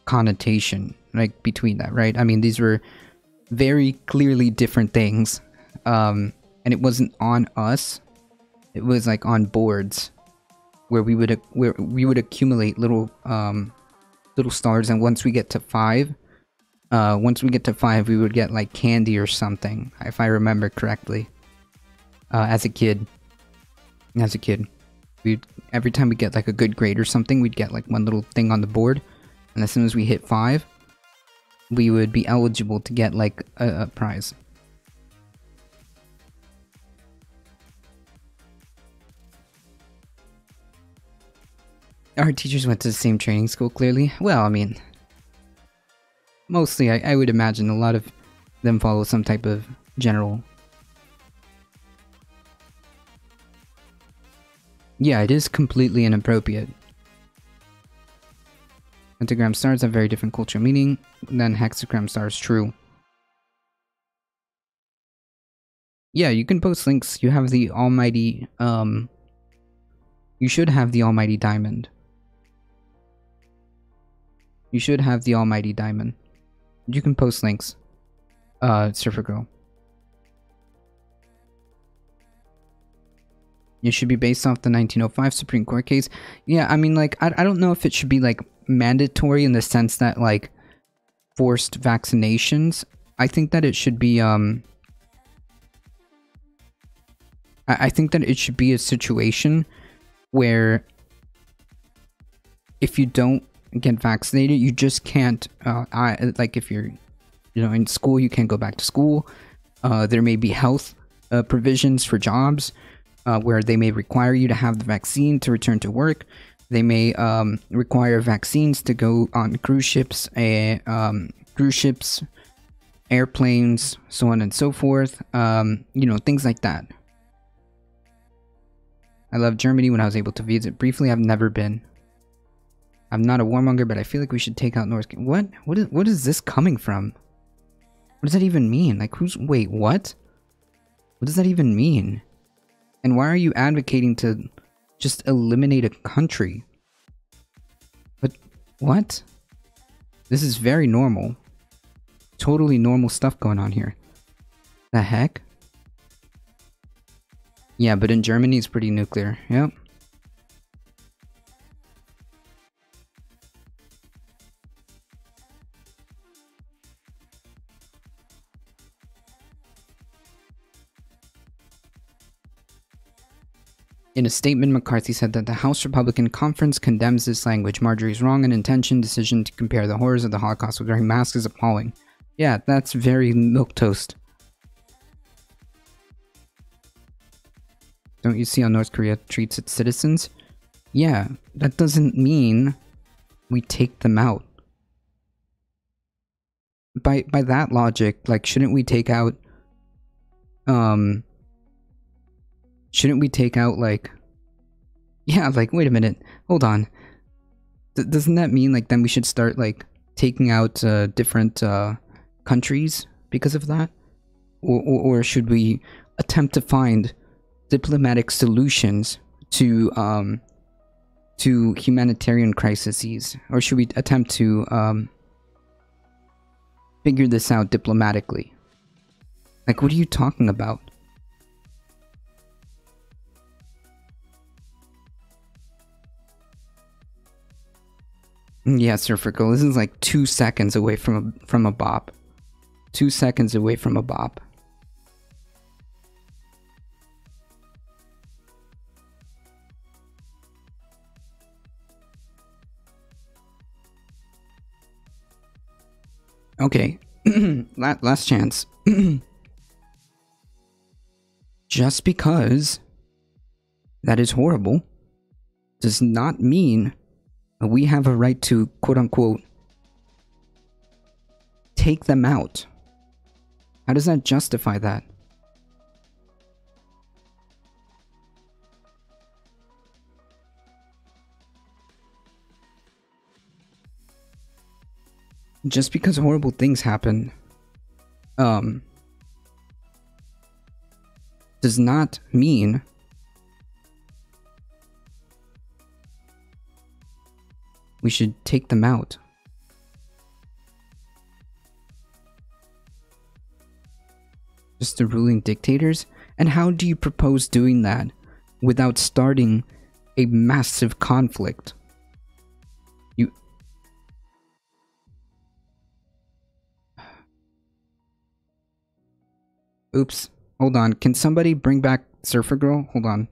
connotation, like, between that, right? I mean, these were very clearly different things, and it wasn't on us. It was, like, on boards, where we would accumulate little stars, and once we get to 5, we would get, like, candy or something, if I remember correctly. As a kid, every time we get, like, a good grade or something, we'd get, like, one little thing on the board, and as soon as we hit 5, we would be eligible to get, like, a prize. Our teachers went to the same training school, clearly. Well, I mean, mostly, I would imagine a lot of them follow some type of general... Yeah, it is completely inappropriate. Pentagram stars have very different cultural meaning than hexagram stars, true. Yeah, you can post links. You have the almighty, you should have the almighty diamond. You should have the almighty diamond. You can post links. Surfer Girl. It should be based off the 1905 Supreme Court case. Yeah, I mean, like, I don't know if it should be, like, mandatory in the sense that, like, forced vaccinations. I think that it should be, I think that it should be a situation where if you don't get vaccinated, you just can't, like, if you're, you know, in school, you can't go back to school. There may be health provisions for jobs where they may require you to have the vaccine to return to work. They may require vaccines to go on cruise ships, airplanes, so on and so forth. You know, things like that. I love Germany when I was able to visit briefly. I've never been. I'm not a warmonger, but I feel like we should take out North... What is this coming from? What does that even mean? Like, wait, what? What does that even mean? And why are you advocating to just eliminate a country? But, what? This is very normal. Totally normal stuff going on here. The heck? Yeah, but in Germany it's pretty nuclear. Yep. In a statement, McCarthy said that the House Republican Conference condemns this language. Marjorie's wrong and intentioned decision to compare the horrors of the Holocaust with wearing masks is appalling. Yeah, that's very milquetoast. Don't you see how North Korea treats its citizens? Yeah, that doesn't mean we take them out. By that logic, like, shouldn't we take out, like... Yeah, like, wait a minute. Hold on. Doesn't that mean, like, then we should start, like, taking out, different, countries because of that? Or should we attempt to find diplomatic solutions to humanitarian crises? Or should we attempt to, figure this out diplomatically? Like, what are you talking about? Yeah, Surfer Girl, this is like 2 seconds away from a bop. 2 seconds away from a bop. Okay. Last chance. Just because that is horrible does not mean we have a right to, quote unquote, take them out. How does that justify that? Just because horrible things happen, does not mean we should take them out. Just the ruling dictators? And how do you propose doing that without starting a massive conflict? You... Oops. Hold on. Can somebody bring back Surfer Girl? Hold on.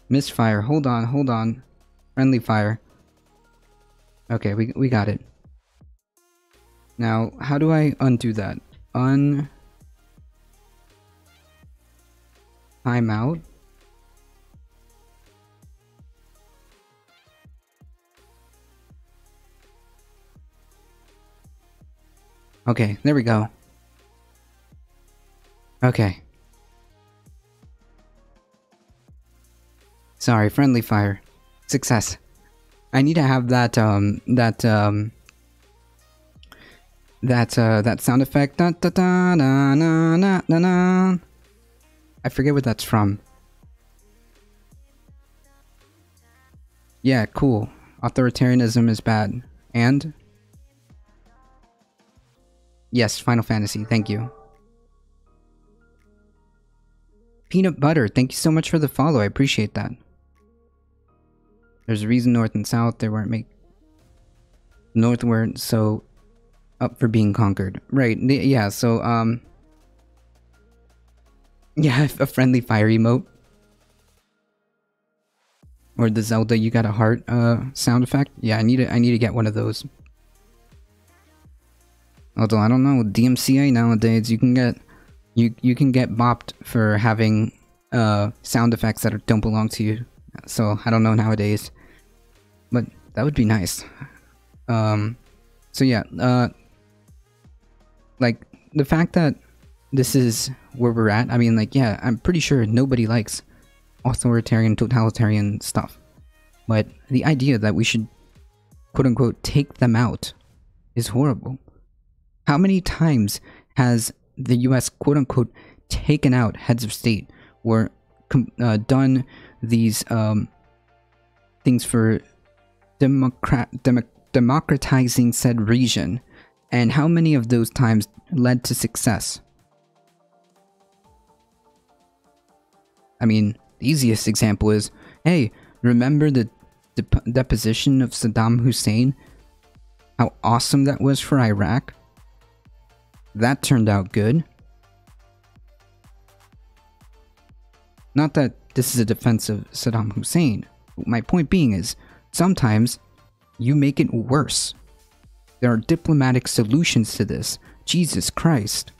Misfire. Hold on. Friendly fire. Okay, we got it. Now, how do I undo that? Time out. Okay, there we go. Okay. Sorry, friendly fire. Success. I need to have that sound effect. Da, da, da, na, na, na, na, na. I forget what that's from. Yeah, cool. Authoritarianism is bad. And? Yes, Final Fantasy. Thank you. Peanut Butter, thank you so much for the follow. I appreciate that. There's a reason North and South, they weren't North weren't so up for being conquered. Right, yeah, so, yeah, a friendly fire emote. Or the Zelda you got a heart, sound effect. Yeah, I need to get one of those. Although, I don't know, with DMCA nowadays, you can get bopped for having, sound effects that don't belong to you. So, I don't know nowadays. But that would be nice. So yeah, like, the fact that this is where we're at, I mean, like, yeah, I'm pretty sure nobody likes authoritarian, totalitarian stuff. But the idea that we should, quote-unquote, take them out is horrible. How many times has the US, quote-unquote, taken out heads of state or done these things for democratizing said region, and how many of those times led to success? I mean, the easiest example is, hey, remember the deposition of Saddam Hussein? How awesome that was for Iraq? That turned out good. Not that this is a defense of Saddam Hussein. My point being is, sometimes you make it worse. There are diplomatic solutions to this. Jesus Christ.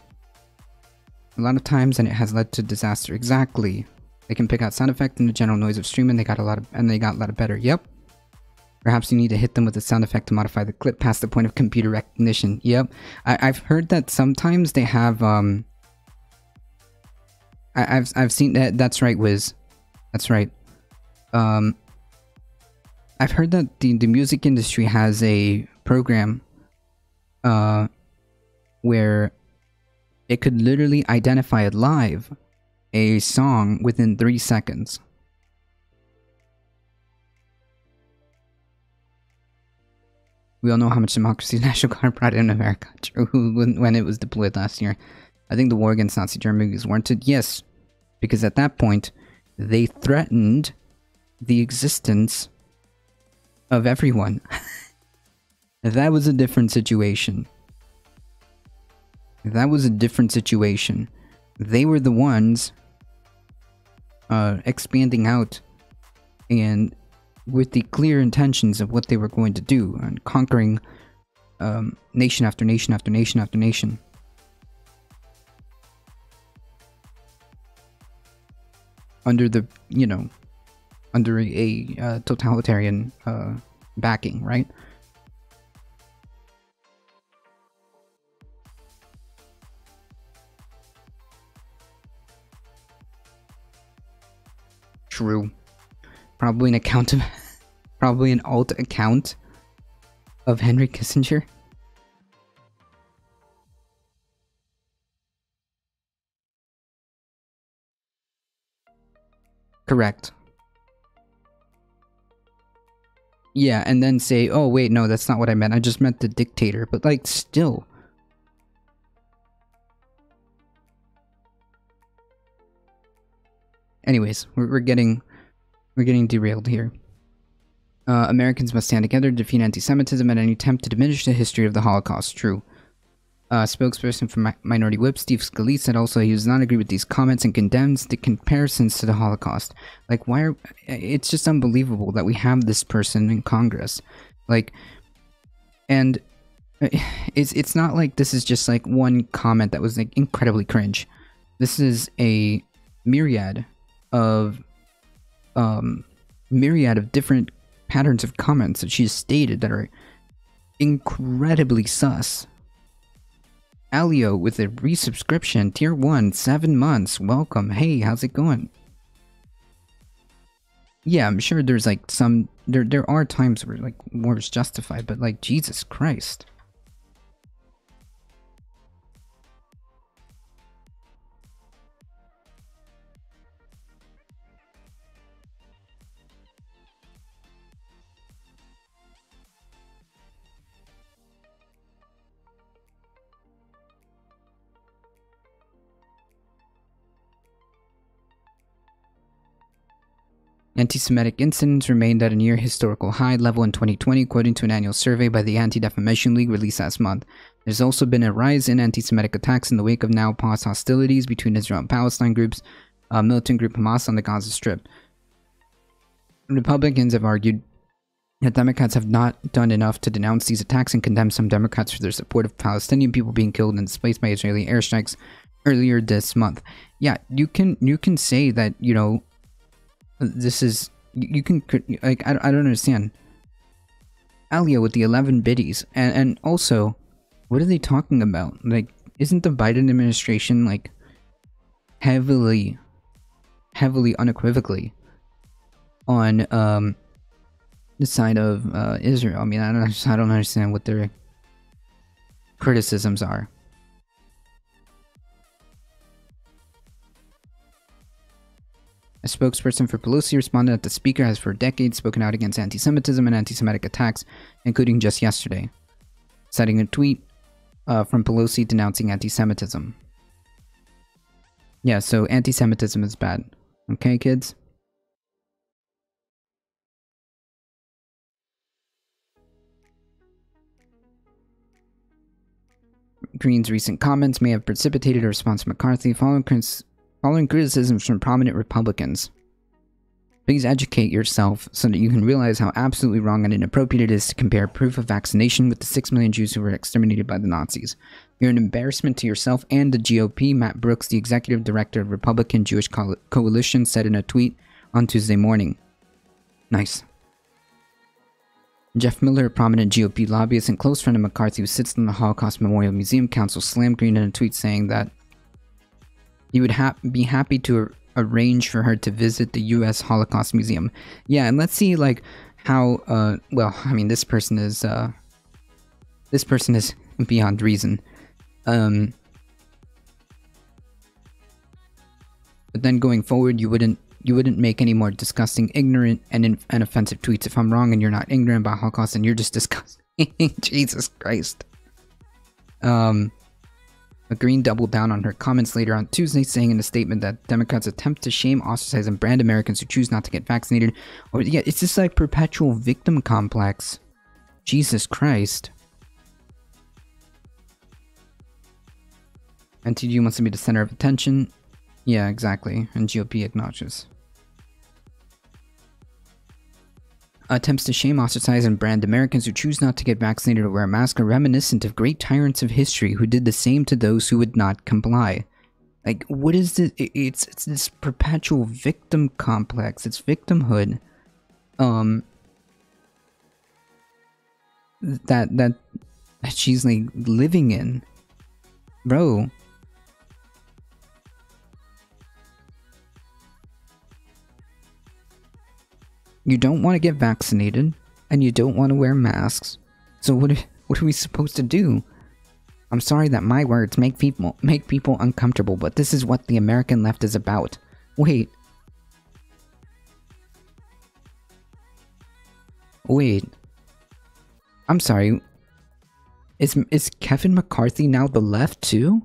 A lot of times, and it has led to disaster. Exactly. They can pick out sound effect and the general noise of stream, and they got a lot better. Yep. Perhaps you need to hit them with a sound effect to modify the clip past the point of computer recognition. Yep. I've heard that sometimes they have I've seen that. That's right, Wiz. That's right. I've heard that the music industry has a program where it could literally identify it live a song within 3 seconds. We all know how much democracy the National Guard brought in America when it was deployed last year. I think the war against Nazi Germany was warranted. Yes, because at that point, they threatened the existence of everyone. That was a different situation. That was a different situation. They were the ones expanding out and with the clear intentions of what they were going to do and conquering nation after nation after nation after nation. Under the, under a totalitarian backing, right? True. Probably an alt account of Henry Kissinger. Correct. Yeah, and then say, oh wait, no, that's not what I meant. I just meant the dictator. But like, still. Anyways, we're getting derailed here. Americans must stand together to defeat anti-Semitism and any attempt to diminish the history of the Holocaust. True. Spokesperson for Minority Whip, Steve Scalise, said also he does not agree with these comments and condemns the comparisons to the Holocaust. Like, why are... It's just unbelievable that we have this person in Congress. Like, and it's not like this is just like one comment that was like incredibly cringe. This is a myriad of different patterns of comments that she's stated that are incredibly sus. Alio with a resubscription, tier 1, 7 months, welcome. Hey, how's it going? Yeah, I'm sure there's like some, there are times where like war is justified, but like, Jesus Christ. Anti-Semitic incidents remained at a near historical high level in 2020, according to an annual survey by the Anti-Defamation League released last month. There's also been a rise in anti-Semitic attacks in the wake of now paused hostilities between Israel and Palestine groups, militant group Hamas on the Gaza Strip. Republicans have argued that Democrats have not done enough to denounce these attacks and condemn some Democrats for their support of Palestinian people being killed and displaced by Israeli airstrikes earlier this month. Yeah, you can say that, this is, you can, like, I don't understand. Alia with the 11 biddies, and also, what are they talking about? Like, isn't the Biden administration, like, heavily, unequivocally on, the side of, Israel? I mean, I don't understand what their criticisms are. A spokesperson for Pelosi responded that the speaker has for decades spoken out against anti-Semitism and anti-Semitic attacks, including just yesterday, citing a tweet from Pelosi denouncing anti-Semitism. Yeah, so anti-Semitism is bad. Okay, kids? Green's recent comments may have precipitated a response from McCarthy following criticisms from prominent Republicans. Please educate yourself so that you can realize how absolutely wrong and inappropriate it is to compare proof of vaccination with the 6 million Jews who were exterminated by the Nazis. You're an embarrassment to yourself and the GOP, Matt Brooks, the executive director of Republican Jewish Coalition, said in a tweet on Tuesday morning. Nice. Jeff Miller, a prominent GOP lobbyist and close friend of McCarthy who sits on the Holocaust Memorial Museum Council, slammed Green in a tweet saying that he would be happy to arrange for her to visit the U.S. Holocaust Museum. Yeah, and let's see, like, how, well, I mean, this person is beyond reason. But then going forward, you wouldn't make any more disgusting, ignorant, and offensive tweets. If I'm wrong and you're not ignorant about Holocaust, and you're just disgusting. Jesus Christ. Green doubled down on her comments later on Tuesday, saying in a statement that Democrats attempt to shame, ostracize, and brand Americans who choose not to get vaccinated. Or, yeah, it's just like perpetual victim complex. Jesus Christ. NTG wants to be the center of attention. Yeah, exactly. And GOP acknowledges. Attempts to shame, ostracize, and brand Americans who choose not to get vaccinated or wear a mask are reminiscent of great tyrants of history who did the same to those who would not comply. Like, what is this? It's this perpetual victim complex. It's victimhood. That she's like living in, bro. You don't want to get vaccinated, and you don't want to wear masks. So what are we supposed to do? I'm sorry that my words make people uncomfortable, but this is what the American left is about. Wait. I'm sorry. Is Kevin McCarthy now the left too?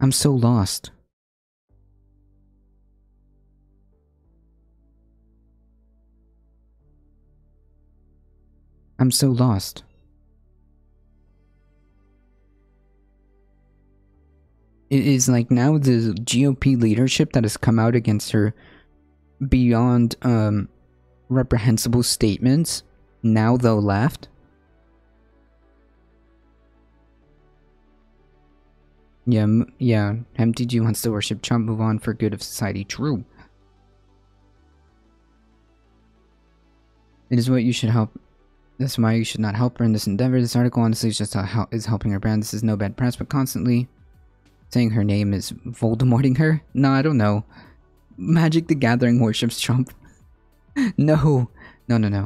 I'm so lost. I'm so lost. It is like now the GOP leadership that has come out against her beyond reprehensible statements, now the left. Yeah, MTG wants to worship Trump, move on for good of society. True. It is what you should help. That's why you should not help her in this endeavor. This article honestly is just is helping her brand. This is no bad press, but constantly saying her name is Voldemorting her? No, I don't know. Magic the Gathering worships Trump. No. Can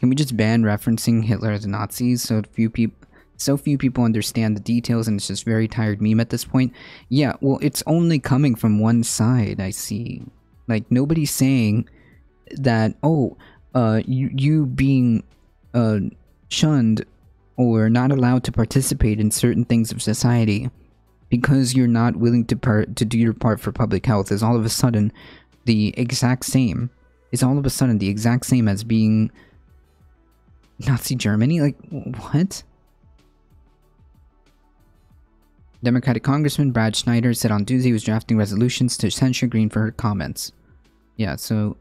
we just ban referencing Hitler as Nazis so few people understand the details, and it's just very tired meme at this point? Yeah, well, it's only coming from one side, I see. Like, nobody's saying that, you being shunned or not allowed to participate in certain things of society because you're not willing to do your part for public health is all of a sudden the exact same. Is all of a sudden the exact same as being Nazi Germany? Like, what? Democratic Congressman Brad Schneider said on Tuesday he was drafting resolutions to censure Green for her comments. Yeah, so,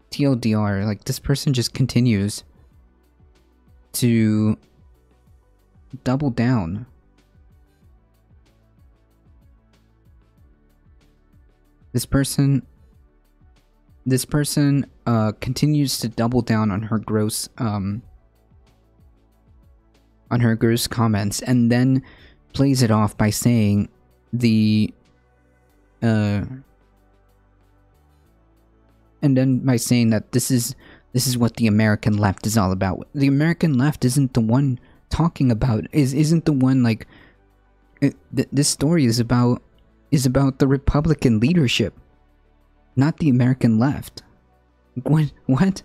TLDR, like, this person just continues to double down. This person continues to double down on her gross comments, and then plays it off by saying that this is what the American left is all about. The American left isn't the one talking about, isn't the one, like, this story is about the Republican leadership, not the American left. What?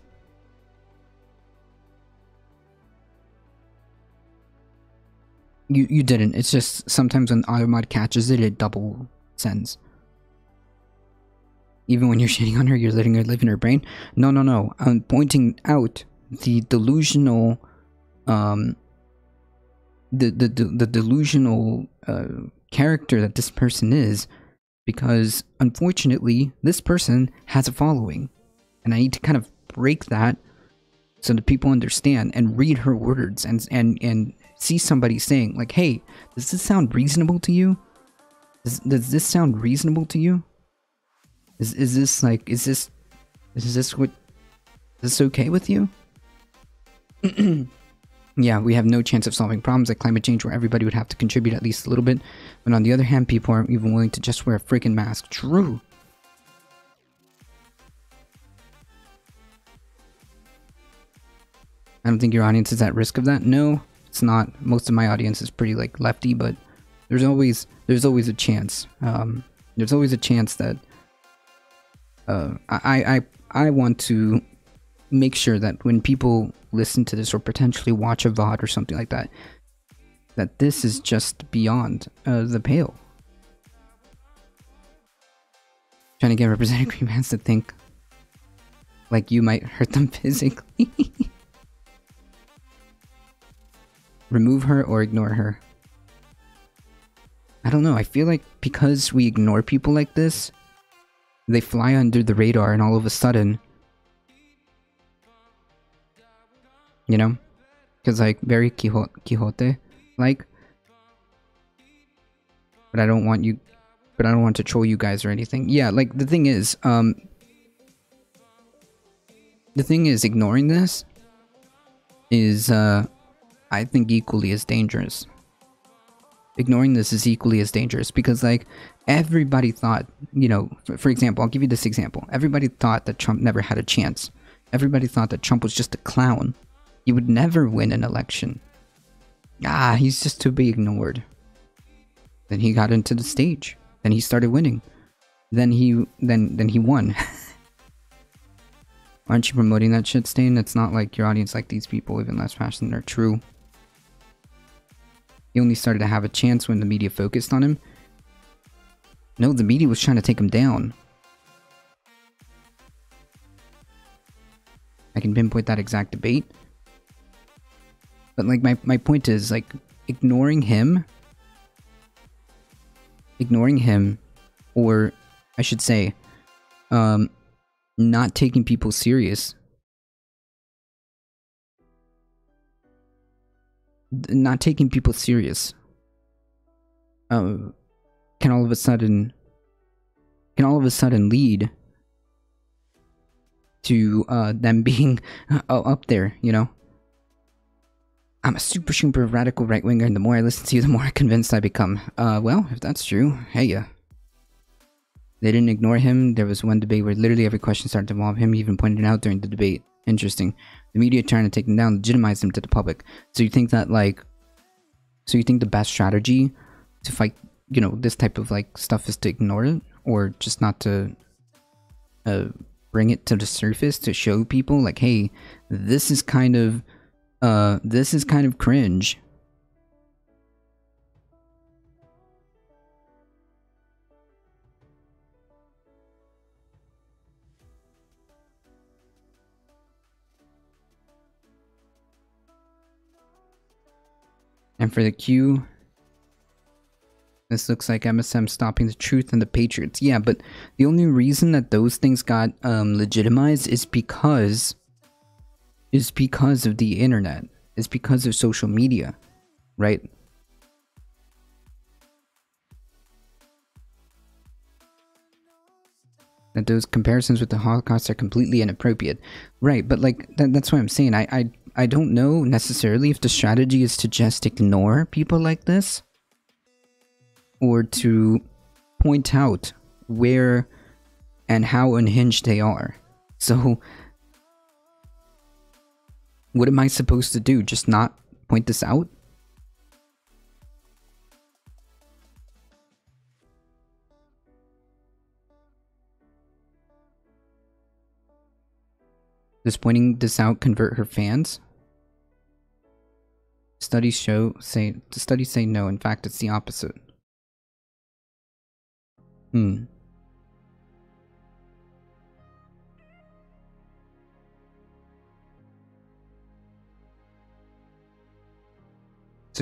You didn't. It's just sometimes when Automod catches it, it double sends. Even when you're shitting on her, you're letting her live in her brain. No. I'm pointing out the delusional, the delusional character that this person is, because unfortunately, this person has a following, and I need to kind of break that so that people understand and read her words and see somebody saying like, "Hey, does this sound reasonable to you? Does this sound reasonable to you? Is this okay with you?" Yeah, we have no chance of solving problems like climate change where everybody would have to contribute at least a little bit. But on the other hand, people aren't even willing to just wear a freaking mask. True. I don't think your audience is at risk of that. No, it's not. Most of my audience is pretty like lefty, but there's always a chance. There's always a chance that I want to make sure that when people listen to this or potentially watch a VOD or something like that, that this is just beyond the pale. Trying to get Representative Greenpants to think like you might hurt them physically. Remove her or ignore her. I don't know. I feel like because we ignore people like this, They fly under the radar, and all of a sudden, you know, because like very Quixote like. But I don't want you. But I don't want to troll you guys or anything. Yeah, like the thing is, ignoring this is, I think equally as dangerous. Ignoring this is equally as dangerous because, like, everybody thought, you know, for example, I'll give you this example. Everybody thought that Trump never had a chance. Everybody thought that Trump was just a clown. He would never win an election. Ah, he's just to be ignored. Then he got into the stage. Then he started winning. Then he won. Aren't you promoting that shit, Stain? It's not like your audience like these people, even less passionate or true. He only started to have a chance when the media focused on him. No, the media was trying to take him down. I can pinpoint that exact debate. But like my point is, like, ignoring him, or I should say, not taking people serious. Not taking people serious can all of a sudden lead to them being up there, you know. I'm a super radical right winger, and the more I listen to you, the more convinced I become. Well, if that's true, hey ya. They didn't ignore him. There was one debate where literally every question started to involve him. He even pointed it out during the debate. Interesting. The media trying to take him down, legitimize him to the public. So you think that, like, so you think the best strategy to fight, you know, this type of like stuff is to ignore it, or just not to bring it to the surface to show people like, hey, this is kind of cringe. And for the Q, this looks like MSM stopping the truth and the Patriots. Yeah, but the only reason that those things got legitimized is because of the internet. It's because of social media, right? That those comparisons with the Holocaust are completely inappropriate. Right, but like, that's what I'm saying. I don't know necessarily if the strategy is to just ignore people like this, or to point out where and how unhinged they are. So, what am I supposed to do? Just not point this out? Does pointing this out convert her fans? Studies say no. In fact, it's the opposite. So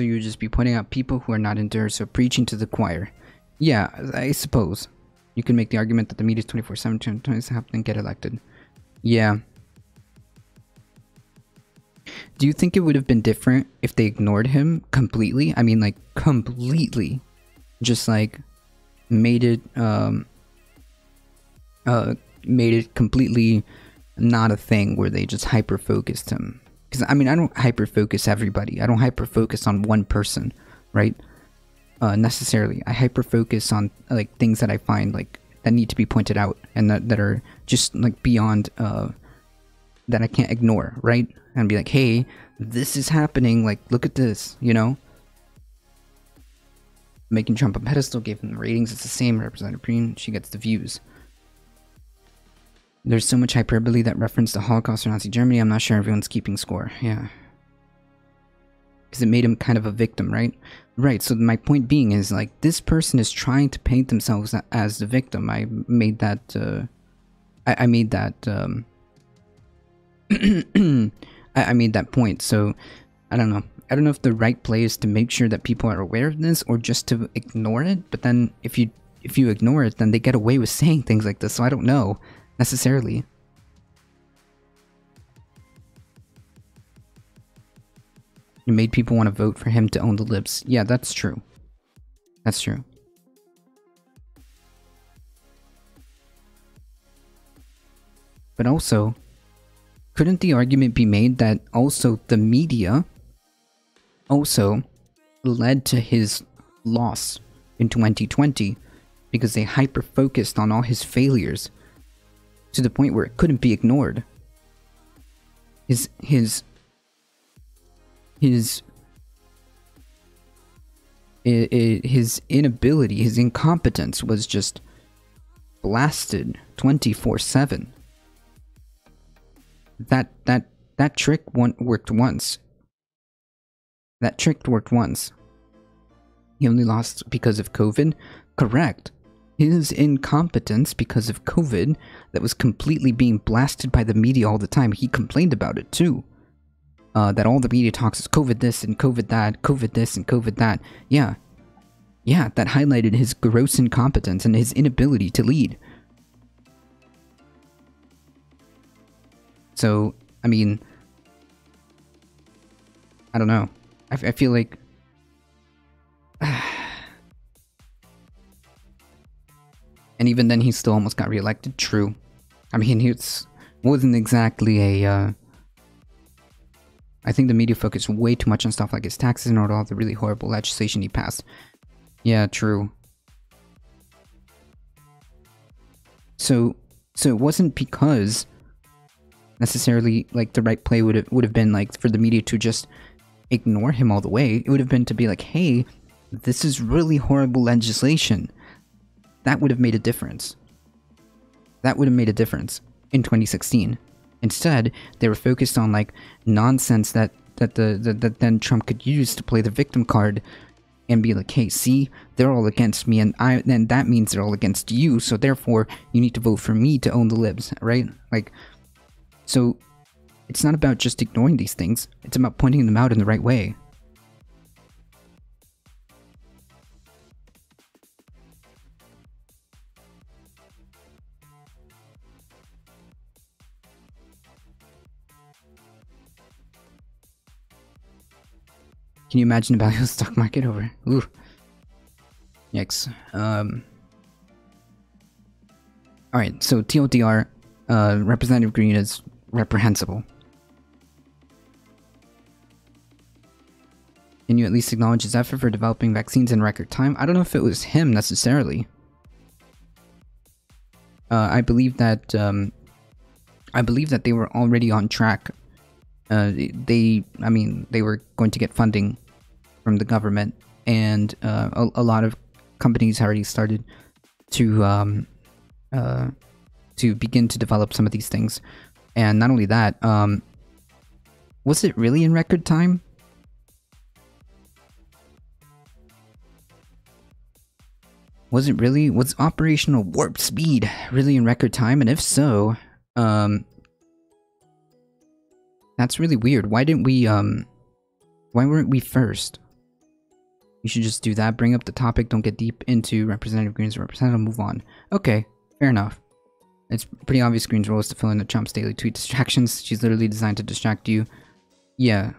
you would just be pointing out people who are not into her, so preaching to the choir. Yeah, I suppose. You can make the argument that the media is 24/7 to happen and get elected. Yeah. Do you think it would have been different if they ignored him completely? I mean, like, completely. Just, like, made it completely not a thing where they just hyper-focused him. Because, I mean, I don't hyper-focus everybody. I don't hyper-focus on one person, right? Necessarily. I hyper-focus on, like, things that I find, like, that need to be pointed out. And that are just, like, beyond, that I can't ignore, right? And be like, hey, this is happening, like, look at this, you know? Making Trump a pedestal, gave him the ratings, it's the same. Representative Preen, she gets the views. There's so much hyperbole that referenced the Holocaust or Nazi Germany, I'm not sure everyone's keeping score, yeah. Because it made him kind of a victim, right? Right, so my point being is, like, this person is trying to paint themselves as the victim. I made that, I made that, I made that point, so I don't know. I don't know if the right play is to make sure that people are aware of this or just to ignore it, but then if you if you ignore it, then they get away with saying things like this. So I don't know necessarily. It made people want to vote for him to own the libs. Yeah, that's true. That's true. But also, couldn't the argument be made that also the media also led to his loss in 2020 because they hyper-focused on all his failures to the point where it couldn't be ignored? His inability, his incompetence was just blasted 24/7. That trick worked once. That trick worked once. He only lost because of COVID? Correct. His incompetence because of COVID that was completely being blasted by the media all the time. He complained about it too. That all the media talks is COVID this and COVID that, COVID this and COVID that. Yeah. Yeah, that highlighted his gross incompetence and his inability to lead. So, I mean, I don't know. I feel like... And even then, he still almost got reelected. True. I mean, he wasn't exactly a... I think the media focused way too much on stuff like his taxes and all the really horrible legislation he passed. Yeah, true. So it wasn't because necessarily like the right play would have been like for the media to just ignore him all the way. It would have been to be like, hey, this is really horrible legislation. That would have made a difference. That would have made a difference in 2016. Instead, they were focused on like nonsense that then Trump could use to play the victim card and be like, hey, see, they're all against me, and then that means they're all against you, so therefore you need to vote for me to own the libs, right? Like, so it's not about just ignoring these things, it's about pointing them out in the right way. Can you imagine the value of the stock market over? Ooh. Yikes. Alright, so TLDR, Representative Green is reprehensible. Can you at least acknowledge his effort for developing vaccines in record time? I don't know if it was him necessarily. I believe that they were already on track. They were going to get funding from the government, and a lot of companies already started to begin to develop some of these things. And not only that, was it really in record time? Was it really? Was Operational Warp Speed really in record time? And if so, that's really weird. Why didn't we, why weren't we first? You should just do that, bring up the topic, don't get deep into Representative Green's representative, move on. Okay, fair enough. It's pretty obvious Green's role is to fill in the Trump's daily tweet distractions. She's literally designed to distract you. Yeah,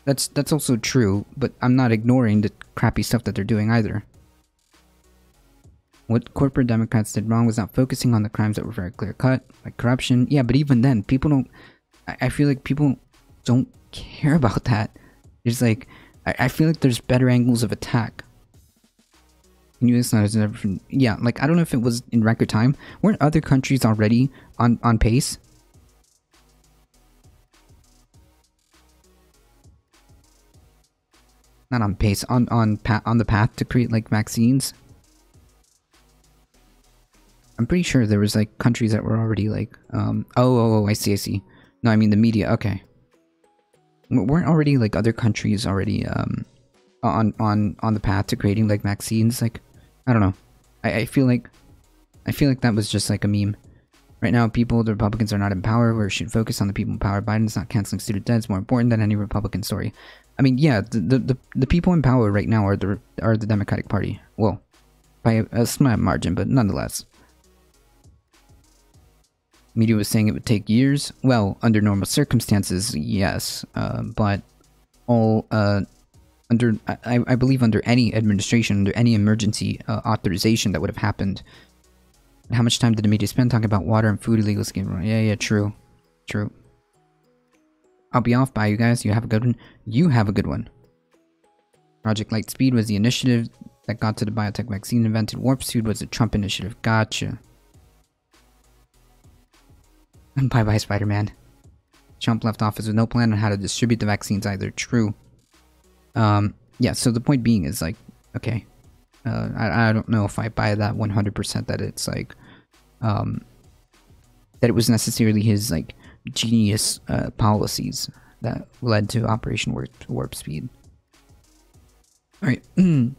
that's also true, but I'm not ignoring the crappy stuff that they're doing either. What corporate Democrats did wrong was not focusing on the crimes that were very clear-cut, like corruption. Yeah, but even then, people don't... I feel like people don't care about that. It's like, I feel like there's better angles of attack. Yeah, like, I don't know if it was in record time. Weren't other countries already on pace? Not on pace, on the path to create, like, vaccines? I'm pretty sure there was, like, countries that were already, like, I see. No, I mean the media, okay. Weren't already, like, other countries already, on the path to creating, like, vaccines? Like, I don't know. I feel like that was just, like, a meme. Right now, the Republicans are not in power. We should focus on the people in power. Biden's not canceling student debt. It's more important than any Republican story. I mean, yeah, the people in power right now are the Democratic Party. Well, by a slight margin, but nonetheless. Media was saying it would take years. Well, under normal circumstances, yes, but all I believe under any administration, under any emergency authorization that would have happened. How much time did the media spend talking about water and food illegal scheme? Yeah, true. I'll be off. Bye, you guys. You have a good one. You have a good one. Project Lightspeed was the initiative that got to the biotech vaccine invented. Warp Speed was a Trump initiative. Gotcha. And bye-bye, Spider-Man. Trump left office with no plan on how to distribute the vaccines either. True. Yeah, so the point being is, like, okay. I don't know if I buy that 100% that it's, like, that it was necessarily his, like, genius policies that led to Operation Warp Speed. Alright. I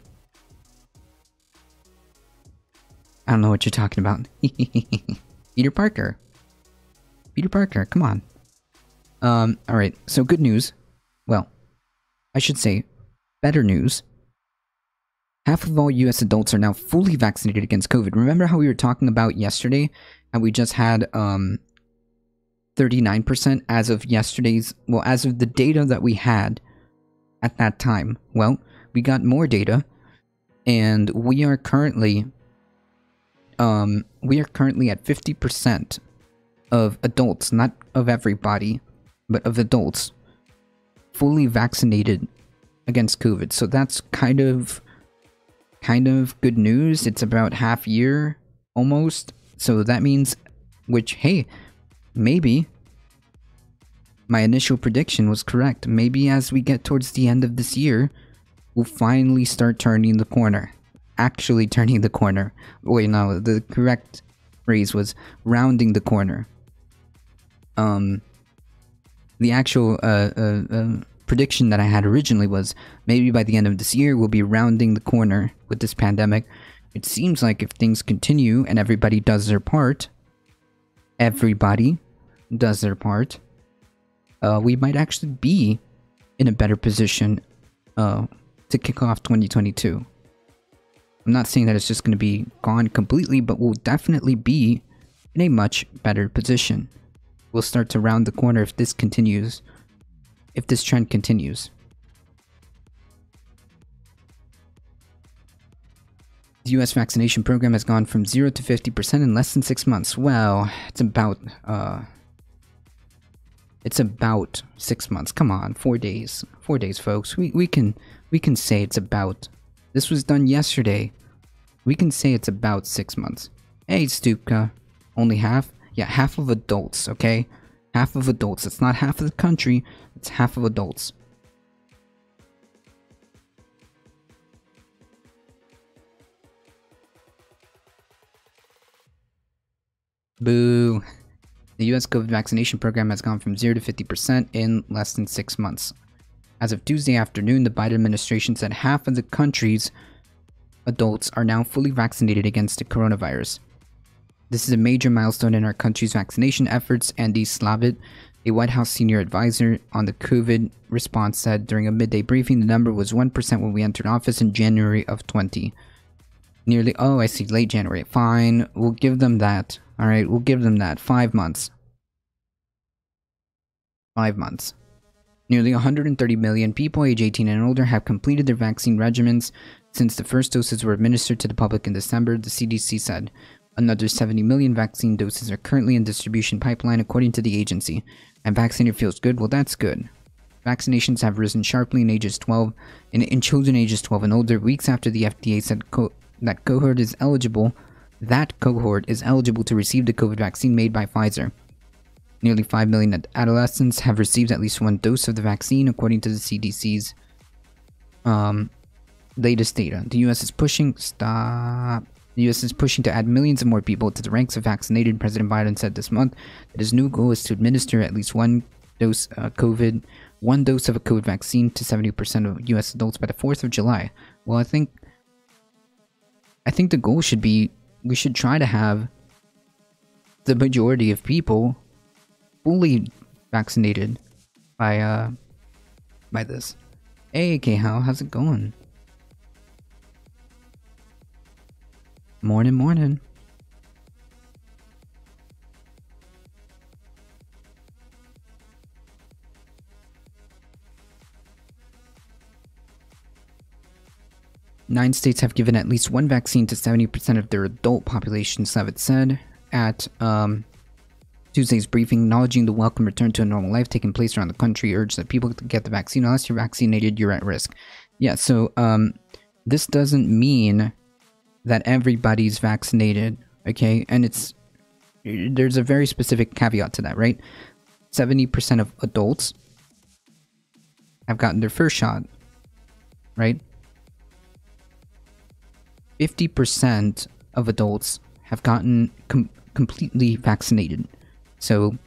don't know what you're talking about. Peter Parker. Peter Parker, come on. Alright, so good news. Well, I should say, better news. Half of all US adults are now fully vaccinated against COVID. Remember how we were talking about yesterday? And we just had 39% as of yesterday's, well, as of the data that we had at that time. Well, we got more data, and we are currently at 50% of adults, not of everybody, but of adults, fully vaccinated against COVID. So that's kind of good news. It's about half year almost. So that means, which, hey, maybe my initial prediction was correct. Maybe as we get towards the end of this year, we'll finally start turning the corner. Actually turning the corner. Wait, no, the correct phrase was rounding the corner. The actual prediction that I had originally was maybe by the end of this year we'll be rounding the corner with this pandemic. It seems like if things continue and everybody does their part, we might actually be in a better position to kick off 2022. I'm not saying that it's just going to be gone completely, but we'll definitely be in a much better position. We'll start to round the corner if this continues. If this trend continues. The US vaccination program has gone from 0 to 50% in less than 6 months. Well, it's about 6 months. Come on, 4 days. 4 days, folks. We can say it's about. This was done yesterday. We can say it's about 6 months. Hey, Stupka. Only half? Yeah, half of adults, okay? Half of adults. It's not half of the country. It's half of adults. Boo. The US COVID vaccination program has gone from 0 to 50% in less than 6 months. As of Tuesday afternoon, the Biden administration said half of the country's adults are now fully vaccinated against the coronavirus. This is a major milestone in our country's vaccination efforts, Andy Slavitt, a White House senior advisor on the COVID response, said during a midday briefing the number was 1% when we entered office in January of 20. Oh, I see, late January. Fine, we'll give them that. Alright, we'll give them that. 5 months. 5 months. Nearly 130 million people age 18 and older have completed their vaccine regimens since the first doses were administered to the public in December, the CDC said. Another 70 million vaccine doses are currently in distribution pipeline, according to the agency. And vaccinated feels good? Well, that's good. Vaccinations have risen sharply in children ages 12 and older, weeks after the FDA said that cohort is eligible to receive the COVID vaccine made by Pfizer. Nearly 5 million adolescents have received at least one dose of the vaccine, according to the CDC's latest data. The US is pushing to add millions of more people to the ranks of vaccinated. President Biden said this month that his new goal is to administer at least one dose of a COVID vaccine to 70% of US adults by the 4th of July. Well, I think the goal should be, we should try to have the majority of people fully vaccinated by this. Hey, K-How, how's it going? Morning, morning. Nine states have given at least one vaccine to 70% of their adult population, Savitz said at Tuesday's briefing, acknowledging the welcome return to a normal life taking place around the country, urged that people get the vaccine. Unless you're vaccinated, you're at risk. Yeah, so this doesn't mean that everybody's vaccinated, okay? And there's a very specific caveat to that, right? 70% of adults have gotten their first shot, right? 50% of adults have gotten completely vaccinated. So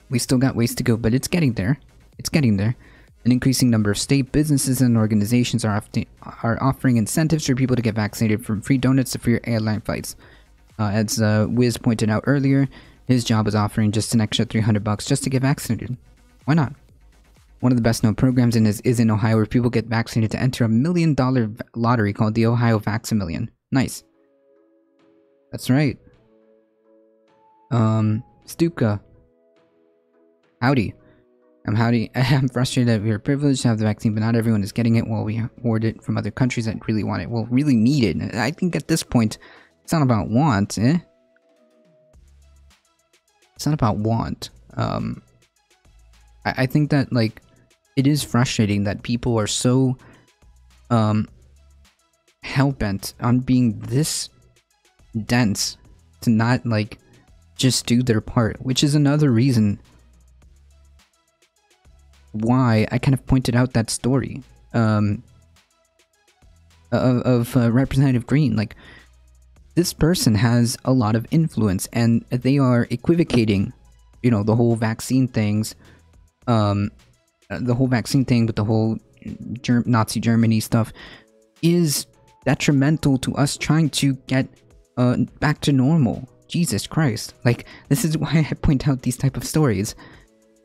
we still got ways to go, but it's getting there. It's getting there. An increasing number of state businesses and organizations are offering incentives for people to get vaccinated, from free donuts to free airline flights. As Wiz pointed out earlier, his job is offering just an extra $300 just to get vaccinated. Why not? One of the best known programs is in Ohio, where people get vaccinated to enter a $1 million lottery called the Ohio Vax-A-Million. Nice. That's right. Stupka. Howdy. I'm frustrated that we are privileged to have the vaccine, but not everyone is getting it, while we hoard it from other countries that really want it. Well, really need it. I think at this point, it's not about want, eh? It's not about want. I think that, like, it is frustrating that people are so hell-bent on being this dense to not, like, just do their part, which is another reason why I kind of pointed out that story of Representative Green. Like, this person has a lot of influence, and they are equivocating, you know, the whole vaccine things, the whole vaccine thing with the whole Nazi Germany stuff is detrimental to us trying to get back to normal. Jesus Christ. Like, this is why I point out these type of stories.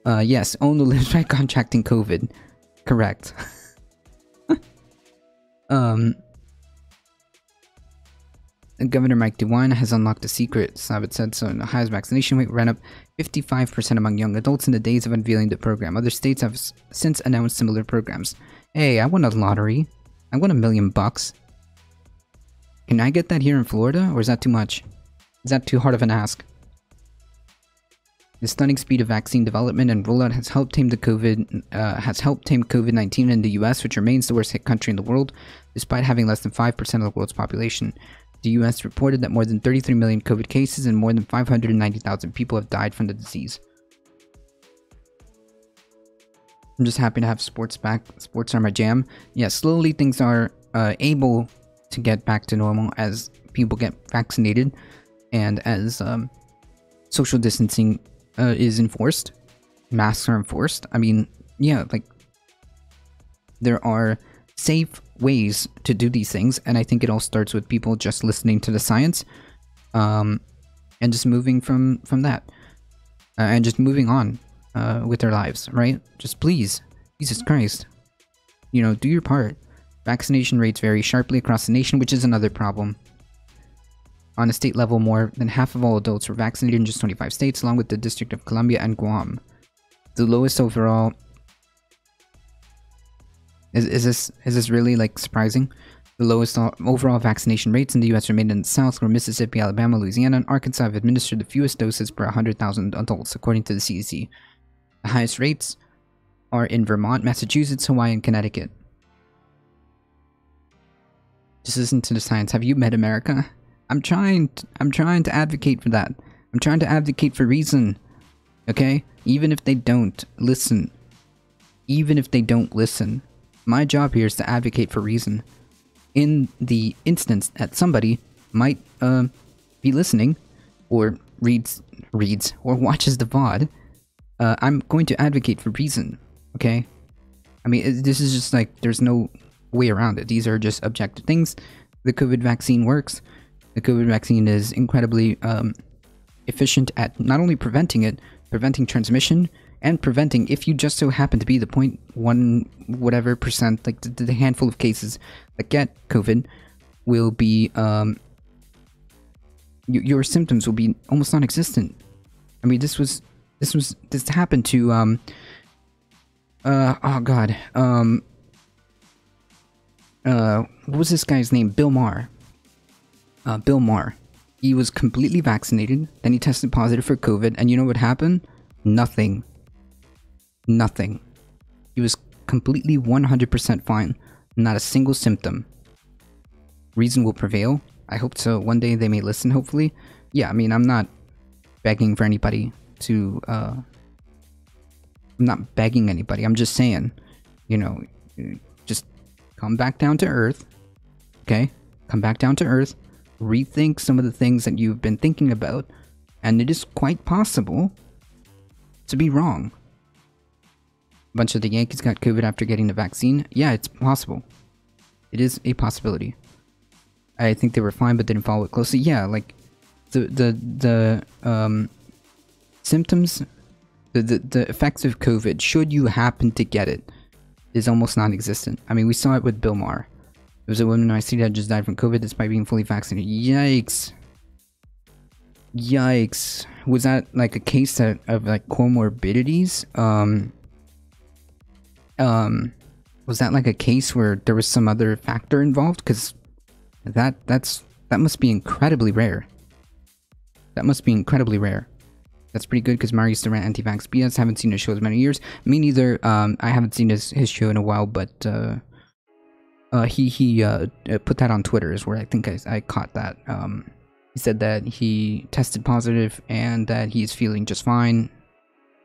Yes, Ono lives by contracting COVID. Correct. Governor Mike DeWine has unlocked a secret, Savitz said. So Ohio's vaccination rate ran up 55% among young adults in the days of unveiling the program. Other states have since announced similar programs. Hey, I won a lottery. I won $1 million. Can I get that here in Florida, or is that too much? Is that too hard of an ask? The stunning speed of vaccine development and rollout has helped tame COVID-19 in the U.S., which remains the worst hit country in the world, despite having less than 5% of the world's population. The U.S. reported that more than 33 million COVID cases and more than 590,000 people have died from the disease. I'm just happy to have sports back. Sports are my jam. Yeah, slowly things are able to get back to normal as people get vaccinated and as social distancing is enforced. Masks are enforced. I mean, yeah, like, there are safe ways to do these things, and I think it all starts with people just listening to the science, and just moving from that, and just moving on with their lives, right? Just please, Jesus Christ, you know, do your part. Vaccination rates vary sharply across the nation, which is another problem. On a state level, more than half of all adults were vaccinated in just 25 states, along with the District of Columbia and Guam. The lowest overall... Is this really, like, surprising? The lowest overall vaccination rates in the U.S. remain in the South, where Mississippi, Alabama, Louisiana, and Arkansas have administered the fewest doses per 100,000 adults, according to the CDC. The highest rates are in Vermont, Massachusetts, Hawaii, and Connecticut. Just listen to the science. Have you met America? I'm trying to advocate for that. I'm trying to advocate for reason. Okay? Even if they don't listen. Even if they don't listen. My job here is to advocate for reason. In the instance that somebody might be listening, or reads or watches the VOD, I'm going to advocate for reason. Okay? I mean, this is just like, there's no way around it. These are just objective things. The COVID vaccine works. The COVID vaccine is incredibly efficient at not only preventing transmission, and preventing, if you just so happen to be the 0.1 whatever percent, like the handful of cases that get COVID, will be your symptoms will be almost non-existent. I mean, this happened to oh god, what was this guy's name? Bill Maher. Bill Maher. He was completely vaccinated, then he tested positive for COVID, and you know what happened? Nothing. Nothing. He was completely 100% fine. Not a single symptom. Reason will prevail. I hope so. One day they may listen, hopefully. Yeah, I mean, I'm not begging for anybody to, I'm not begging anybody. I'm just saying, you know, just come back down to earth. Okay? Come back down to earth. Rethink some of the things that you've been thinking about. And it is quite possible to be wrong. A bunch of the Yankees got COVID after getting the vaccine. Yeah, it's possible. It is a possibility. I think they were fine, but didn't follow it closely. Yeah, like the symptoms, the effects of COVID, should you happen to get it, is almost non-existent. I mean, we saw it with Bill Maher. There was a woman I see that just died from COVID despite being fully vaccinated. Yikes. Yikes. Was that like a case of like comorbidities? Was that like a case where there was some other factor involved? Because that must be incredibly rare. That must be incredibly rare. That's pretty good because Mario used to rant anti-vax BS. Haven't seen his show in many years. Me neither. I haven't seen his show in a while, but he put that on Twitter is where I think I caught that. He said that he tested positive and that he's feeling just fine.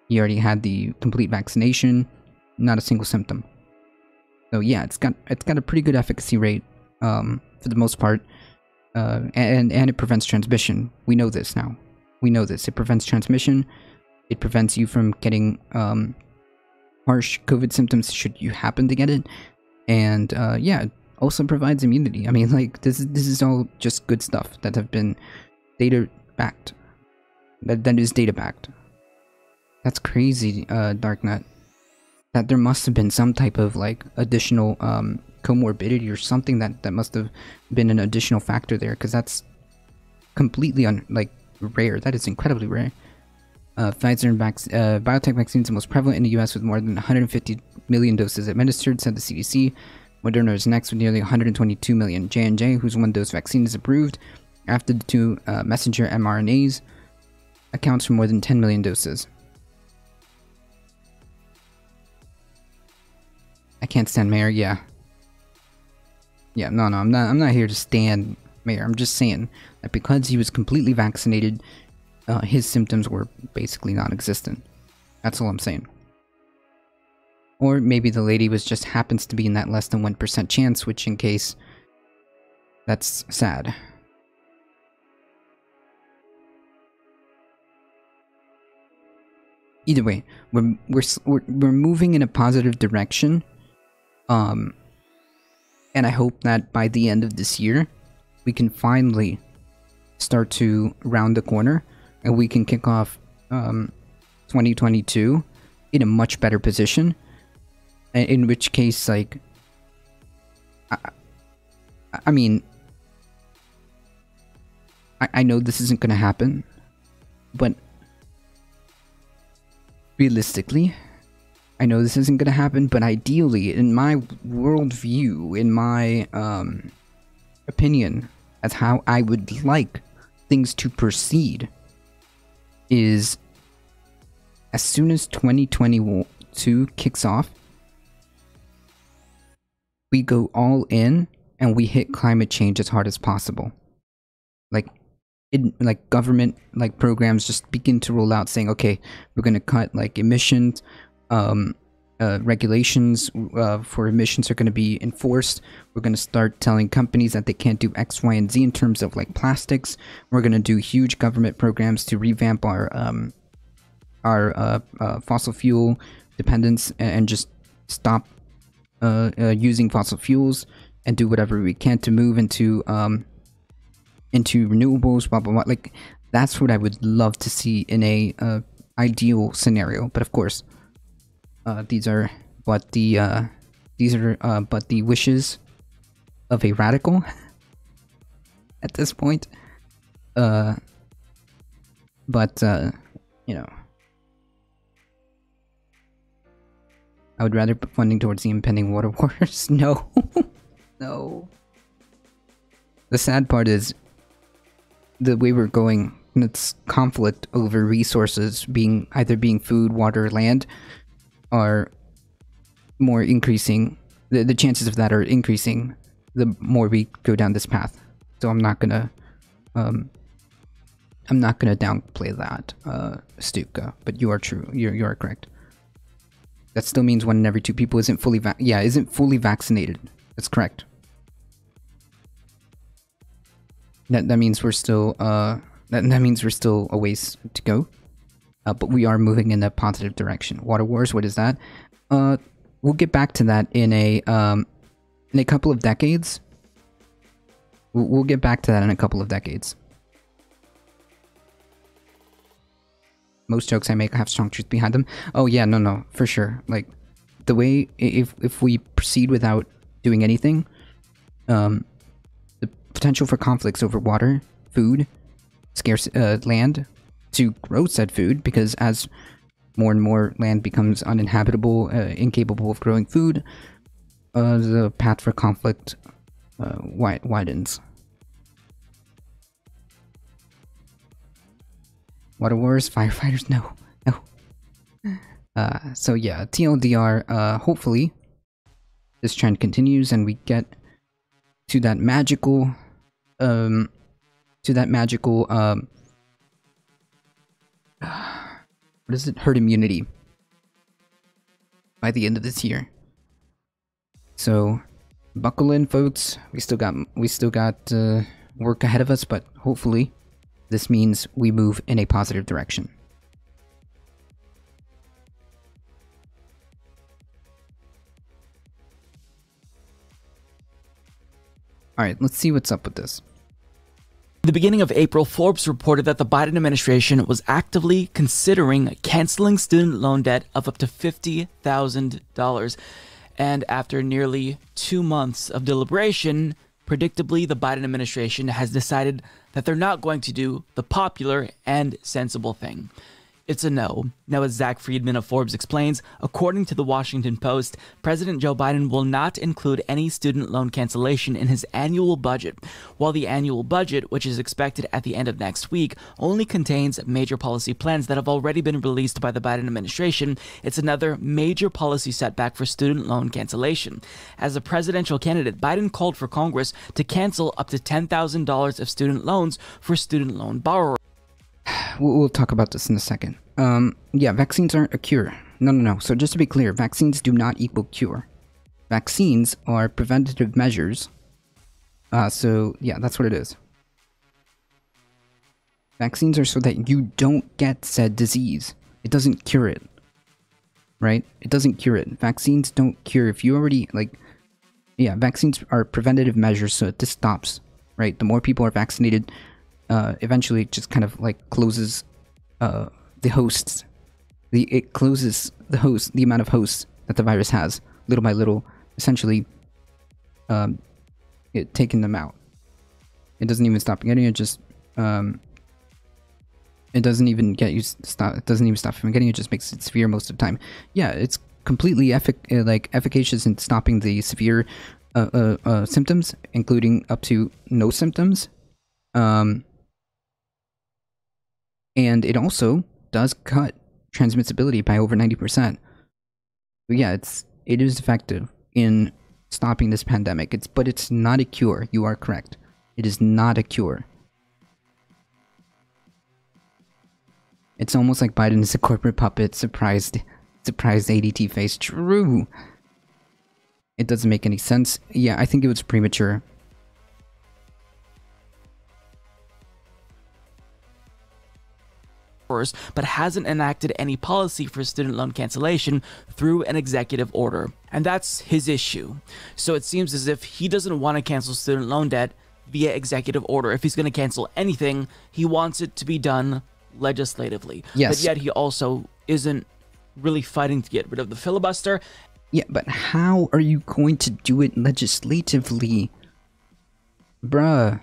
He already had the complete vaccination, not a single symptom. So yeah, it's got a pretty good efficacy rate for the most part, and it prevents transmission. We know this now. We know this. It prevents transmission. It prevents you from getting harsh COVID symptoms should you happen to get it. And yeah, it also provides immunity. I mean, like this is all just good stuff that have been data backed. That is data backed. That's crazy, Darknet. That there must have been some type of like additional comorbidity or something that must have been an additional factor there, because that's completely rare. That is incredibly rare. Pfizer and biotech vaccines are most prevalent in the US with more than 150 million doses administered, said the CDC. Moderna is next with nearly 122 million. J&J, whose one-dose vaccine is approved after the two messenger mRNAs, accounts for more than 10 million doses. I can't stand Mayor. Yeah, no, I'm not here to stand Mayor. I'm just saying that because he was completely vaccinated, his symptoms were basically non-existent. That's all I'm saying. Or maybe the lady just happens to be in that less than 1% chance, which in case, that's sad. Either way, we're moving in a positive direction. And I hope that by the end of this year, we can finally start to round the corner and we can kick off 2022 in a much better position. In which case, like, I mean, I know this isn't going to happen, but realistically, I know this isn't going to happen, but ideally, in my worldview, in my opinion, as how I would like things to proceed, is as soon as 2022 kicks off, we go all in and we hit climate change as hard as possible. Like government programs just begin to roll out saying, okay, we're going to cut emissions. Regulations for emissions are going to be enforced. We're going to start telling companies that they can't do X, Y, and Z in terms of plastics. We're going to do huge government programs to revamp our fossil fuel dependence and just stop using fossil fuels and do whatever we can to move into renewables. Blah blah blah. Like, that's what I would love to see in a ideal scenario. But of course, these are but the wishes of a radical at this point. But you know, I would rather put funding towards the impending water wars. No. No. The sad part is the way we're going, it's conflict over resources being either being food, water, land are more increasing. The chances of that are increasing the more we go down this path. So I'm not gonna downplay that, Stuka, but you are true. You are correct. That still means 1 in every 2 people isn't fully vaccinated. That's correct. That means we're still that means we're still a ways to go. But we are moving in a positive direction. Water wars, what is that? We'll get back to that in a couple of decades. We'll get back to that in a couple of decades. Most jokes I make have strong truth behind them. Oh yeah, no, for sure. Like, the way, if we proceed without doing anything, the potential for conflicts over water, food, scarce land, to grow said food, because as more and more land becomes uninhabitable, incapable of growing food, the path for conflict widens. Water wars, firefighters, no. So yeah, TLDR, hopefully this trend continues and we get to that magical, what is it? Herd immunity by the end of this year. So buckle in, folks. We still got work ahead of us, but hopefully this means we move in a positive direction. Alright, let's see what's up with this.
At the beginning of April, Forbes reported that the Biden administration was actively considering canceling student loan debt of up to $50,000. And after nearly 2 months of deliberation, predictably, the Biden administration has decided that they're not going to do the popular and sensible thing. It's a no. Now, as Zach Friedman of Forbes explains, according to the Washington Post, President Joe Biden will not include any student loan cancellation in his annual budget. While the annual budget, which is expected at the end of next week, only contains major policy plans that have already been released by the Biden administration, it's another major policy setback for student loan cancellation. As a presidential candidate, Biden called for Congress to cancel up to $10,000 of student loans for student loan borrowers.
We'll talk about this in a second. Yeah, vaccines aren't a cure. No. So just to be clear, vaccines do not equal cure. Vaccines are preventative measures. So yeah, that's what it is. Vaccines are so that you don't get said disease. It doesn't cure it. Right? It doesn't cure it. Vaccines don't cure. If you already, yeah, vaccines are preventative measures so this stops. Right? The more people are vaccinated, eventually it just kind of closes the hosts. It closes the amount of hosts that the virus has, little by little, essentially taking them out. It doesn't even stop getting it, just it doesn't even get you stop. It doesn't even stop from getting it. Just makes it severe most of the time. Yeah, it's completely efficacious in stopping the severe symptoms, including up to no symptoms. And it also does cut transmissibility by over 90%. But yeah, it is effective in stopping this pandemic. But it's not a cure. You are correct. It is not a cure. It's almost like Biden is a corporate puppet. Surprised ADT face. True. It doesn't make any sense. Yeah, I think it was premature.
But hasn't enacted any policy for student loan cancellation through an executive order. And that's his issue. So it seems as if he doesn't want to cancel student loan debt via executive order. If he's going to cancel anything, he wants it to be done legislatively.
Yes.
But yet he also isn't really fighting to get rid of the filibuster.
Yeah, but how are you going to do it legislatively? Bruh.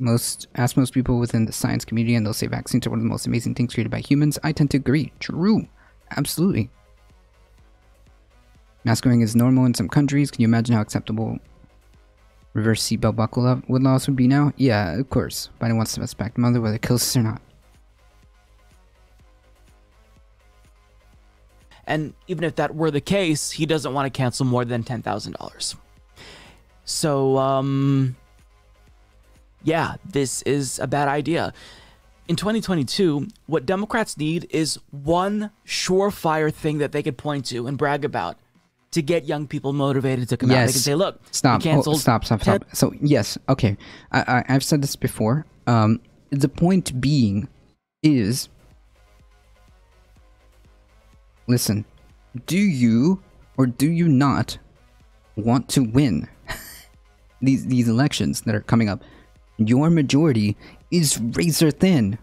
Ask most people within the science community and they'll say vaccines are one of the most amazing things created by humans. I tend to agree. True. Absolutely. Mask wearing is normal in some countries. Can you imagine how acceptable reverse seatbelt buckle laws would be now? Yeah, of course. Biden wants to suspect mother whether it kills us or not.
And even if that were the case, he doesn't want to cancel more than $10,000. So, yeah, this is a bad idea. In 2022, what Democrats need is one surefire thing that they could point to and brag about to get young people motivated to come out. They can say, look,
stop.
we canceled
Stop. So, yes, okay. I've said this before. The point being is, listen, do you or do you not want to win these elections that are coming up? Your majority is razor thin.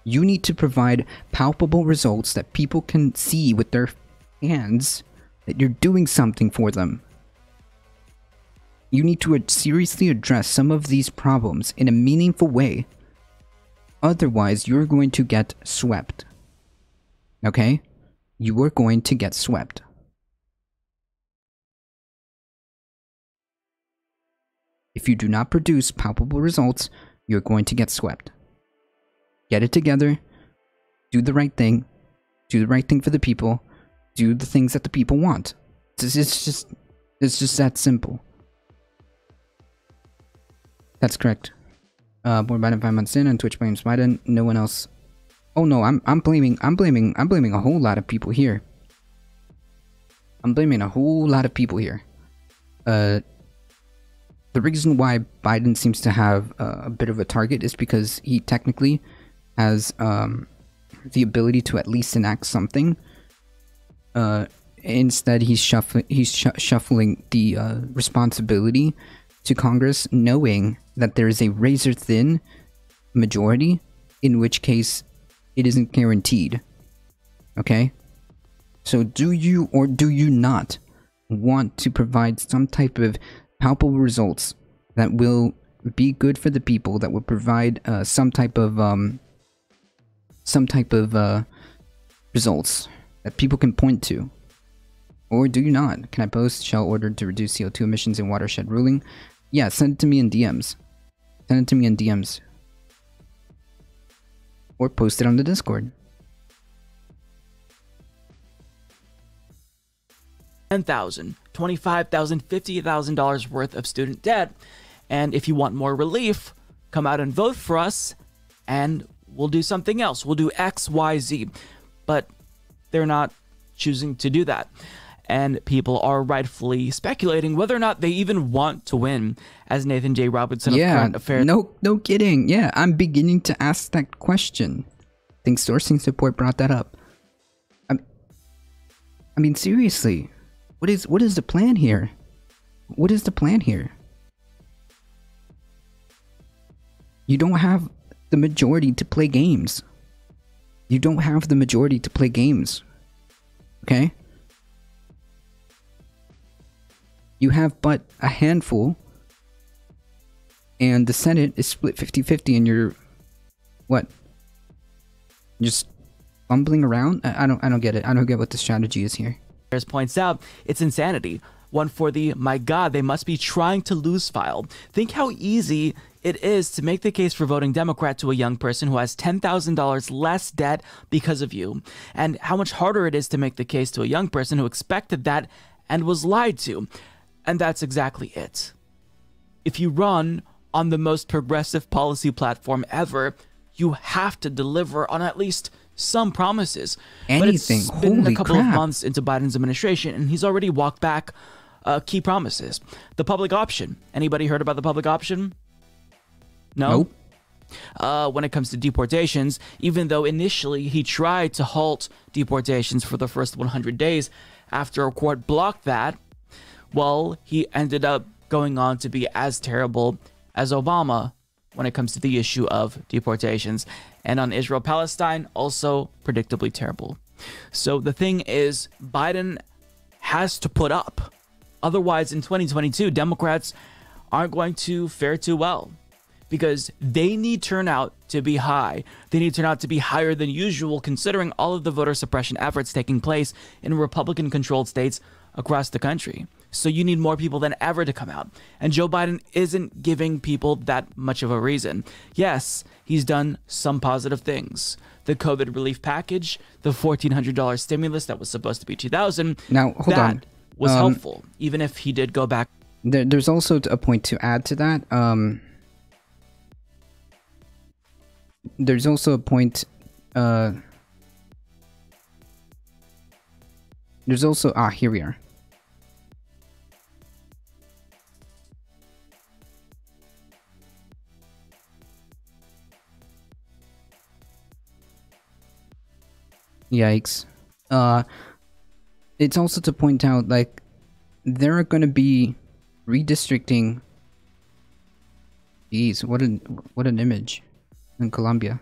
You need to provide palpable results that people can see with their hands that you're doing something for them. You need to seriously address some of these problems in a meaningful way. Otherwise, you're going to get swept. Okay? You are going to get swept. If you do not produce palpable results, you're going to get swept. Get it together. Do the right thing. Do the right thing for the people. Do the things that the people want. It's just that simple. That's correct. Born Biden 5 months in, and Twitch blames Biden. No one else. Oh no, I'm blaming a whole lot of people here. I'm blaming a whole lot of people here. The reason why Biden seems to have a bit of a target is because he technically has the ability to at least enact something. Instead, he's shuffling the responsibility to Congress, knowing that there is a razor-thin majority, in which case it isn't guaranteed. Okay? So do you or do you not want to provide some type of palpable results that will be good for the people, that will provide some type of results that people can point to? Or do you not? Can I post Shell ordered to reduce CO2 emissions in watershed ruling? Yeah, send it to me in DMs. Send it to me in DMs. Or post it on the Discord.
$10,000, $25,000, $50,000 worth of student debt. And if you want more relief, come out and vote for us and we'll do something else. We'll do X, Y, Z. But they're not choosing to do that. And people are rightfully speculating whether or not they even want to win, as Nathan J. Robinson of Current Affairs.
No kidding. Yeah, I'm beginning to ask that question. I think Sourcing Support brought that up. I mean, seriously. What is the plan here? What is the plan here? You don't have the majority to play games. You don't have the majority to play games. Okay? You have but a handful, and the Senate is split 50-50, and you're what? Just fumbling around? I don't get it. I don't get what the strategy is here.
Points out, it's insanity. One for the "my God, they must be trying to lose" file. Think how easy it is to make the case for voting Democrat to a young person who has $10,000 less debt because of you, and how much harder it is to make the case to a young person who expected that and was lied to. And that's exactly it. If you run on the most progressive policy platform ever, you have to deliver on at least some promises.
Anything.
But it's been
Holy
a couple
crap.
of months into Biden's administration, and he's already walked back key promises. The public option. Anybody heard about the public option? No?
Nope.
When it comes to deportations, even though initially he tried to halt deportations for the first 100 days after a court blocked that, well, he ended up going on to be as terrible as Obama when it comes to the issue of deportations. And on Israel-Palestine, also predictably terrible. So the thing is, Biden has to put up. Otherwise, in 2022, Democrats aren't going to fare too well. because they need turnout to be high. They need turnout to be higher than usual, considering all of the voter suppression efforts taking place in Republican-controlled states across the country. So you need more people than ever to come out. And Joe Biden isn't giving people that much of a reason. Yes, he's done some positive things. The COVID relief package, the $1,400 stimulus that was supposed to be $2,000.
Now, hold on.
Was helpful, even if he did go back.
There's also a point to add to that. There's also a point. There's also here we are. Yikes. It's also to point out, like, there are going to be redistricting. Jeez, what an image in Colombia.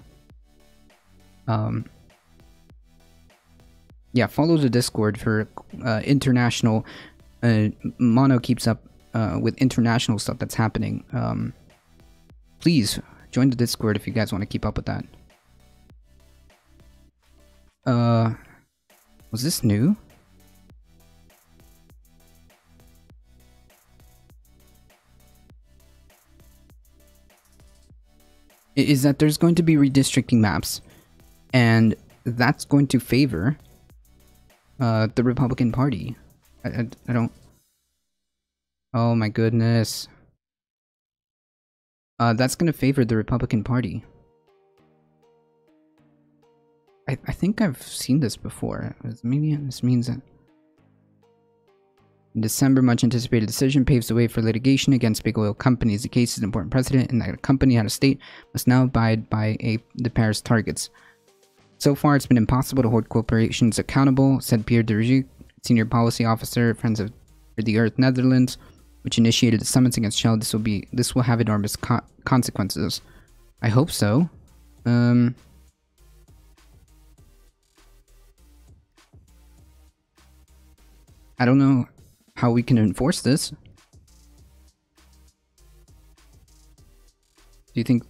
Yeah, follow the Discord for international. Mono keeps up with international stuff that's happening. Please join the Discord if you guys want to keep up with that. Was this new? Is that there's going to be redistricting maps, and that's going to favor the Republican Party. I don't... Oh my goodness. That's going to favor the Republican Party. I think I've seen this before. Maybe this means that... In December, much anticipated decision paves the way for litigation against big oil companies. The case is an important precedent in that a company out of state must now abide by the Paris targets. So far, it's been impossible to hold corporations accountable, said Pierre Dergy, senior policy officer at Friends of the Earth Netherlands, which initiated the summons against Shell. This will have enormous consequences. I hope so. I don't know how we can enforce this. Do you think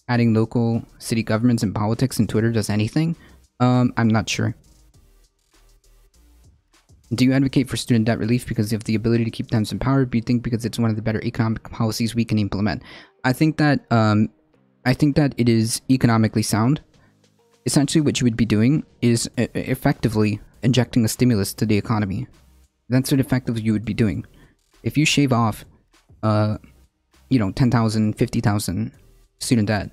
adding local city governments and politics and Twitter does anything? I'm not sure. Do you advocate for student debt relief because you have the ability to keep them empowered? Do you think because it's one of the better economic policies we can implement? I think that it is economically sound. Essentially, what you would be doing is effectively injecting a stimulus to the economy. That's what effectively you would be doing. If you shave off, 10,000, 50,000 student debt,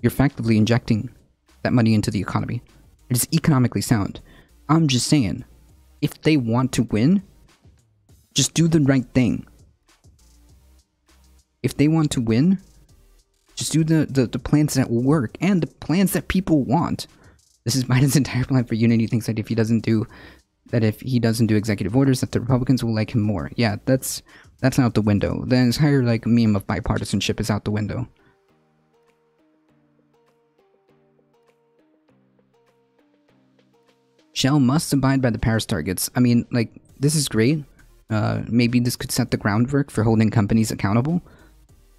you're effectively injecting that money into the economy. It is economically sound. I'm just saying, if they want to win, just do the right thing. If they want to win, just do the plans that will work and the plans that people want. This is Biden's entire plan for unity. He thinks that if he doesn't do executive orders, that the Republicans will like him more. Yeah, that's out the window. The entire meme of bipartisanship is out the window. Shell must abide by the Paris targets. I mean, this is great. Maybe this could set the groundwork for holding companies accountable.